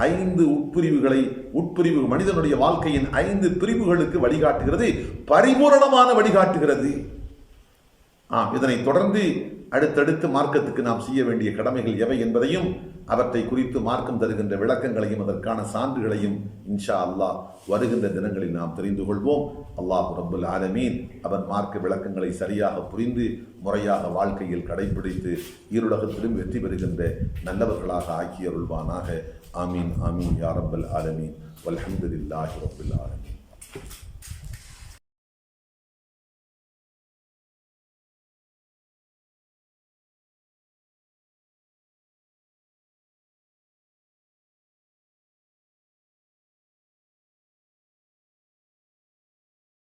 5 உட்பிரிவு மனிதனுடைய வாழ்க்கையின் 5 பிரிவுகளுக்கு வழிகாட்டுகிறது, பரிபூரணமான வழிகாட்டுகிறது. இதனை தொடர்ந்து அடுத்தடுத்து மார்க்கத்துக்கு நாம் செய்ய வேண்டிய கடமைகள் எவை என்பதையும் அவற்றை குறித்து மார்க்கம் தருகின்ற விளக்கங்களையும் அதற்கான சான்றுகளையும் இன்ஷா அல்லாஹ் வருகின்ற தினங்களில் நாம் தெரிந்து கொள்வோம். அல்லாஹ் ரப்புல் ஆலமீன் அவன் மார்க்க விளக்கங்களை சரியாக புரிந்து முறையாக வாழ்க்கையில் கடைபிடித்து ஈருலகத்திலும் வெற்றி பெறுகின்ற நல்லவர்களாக ஆக்கி அருள்வானாக. ஆமீன் ஆமீன் யா ரப்பல் ஆலமீன் வல்ஹம்துலில்லாஹி ரப்பில் ஆலமீன்.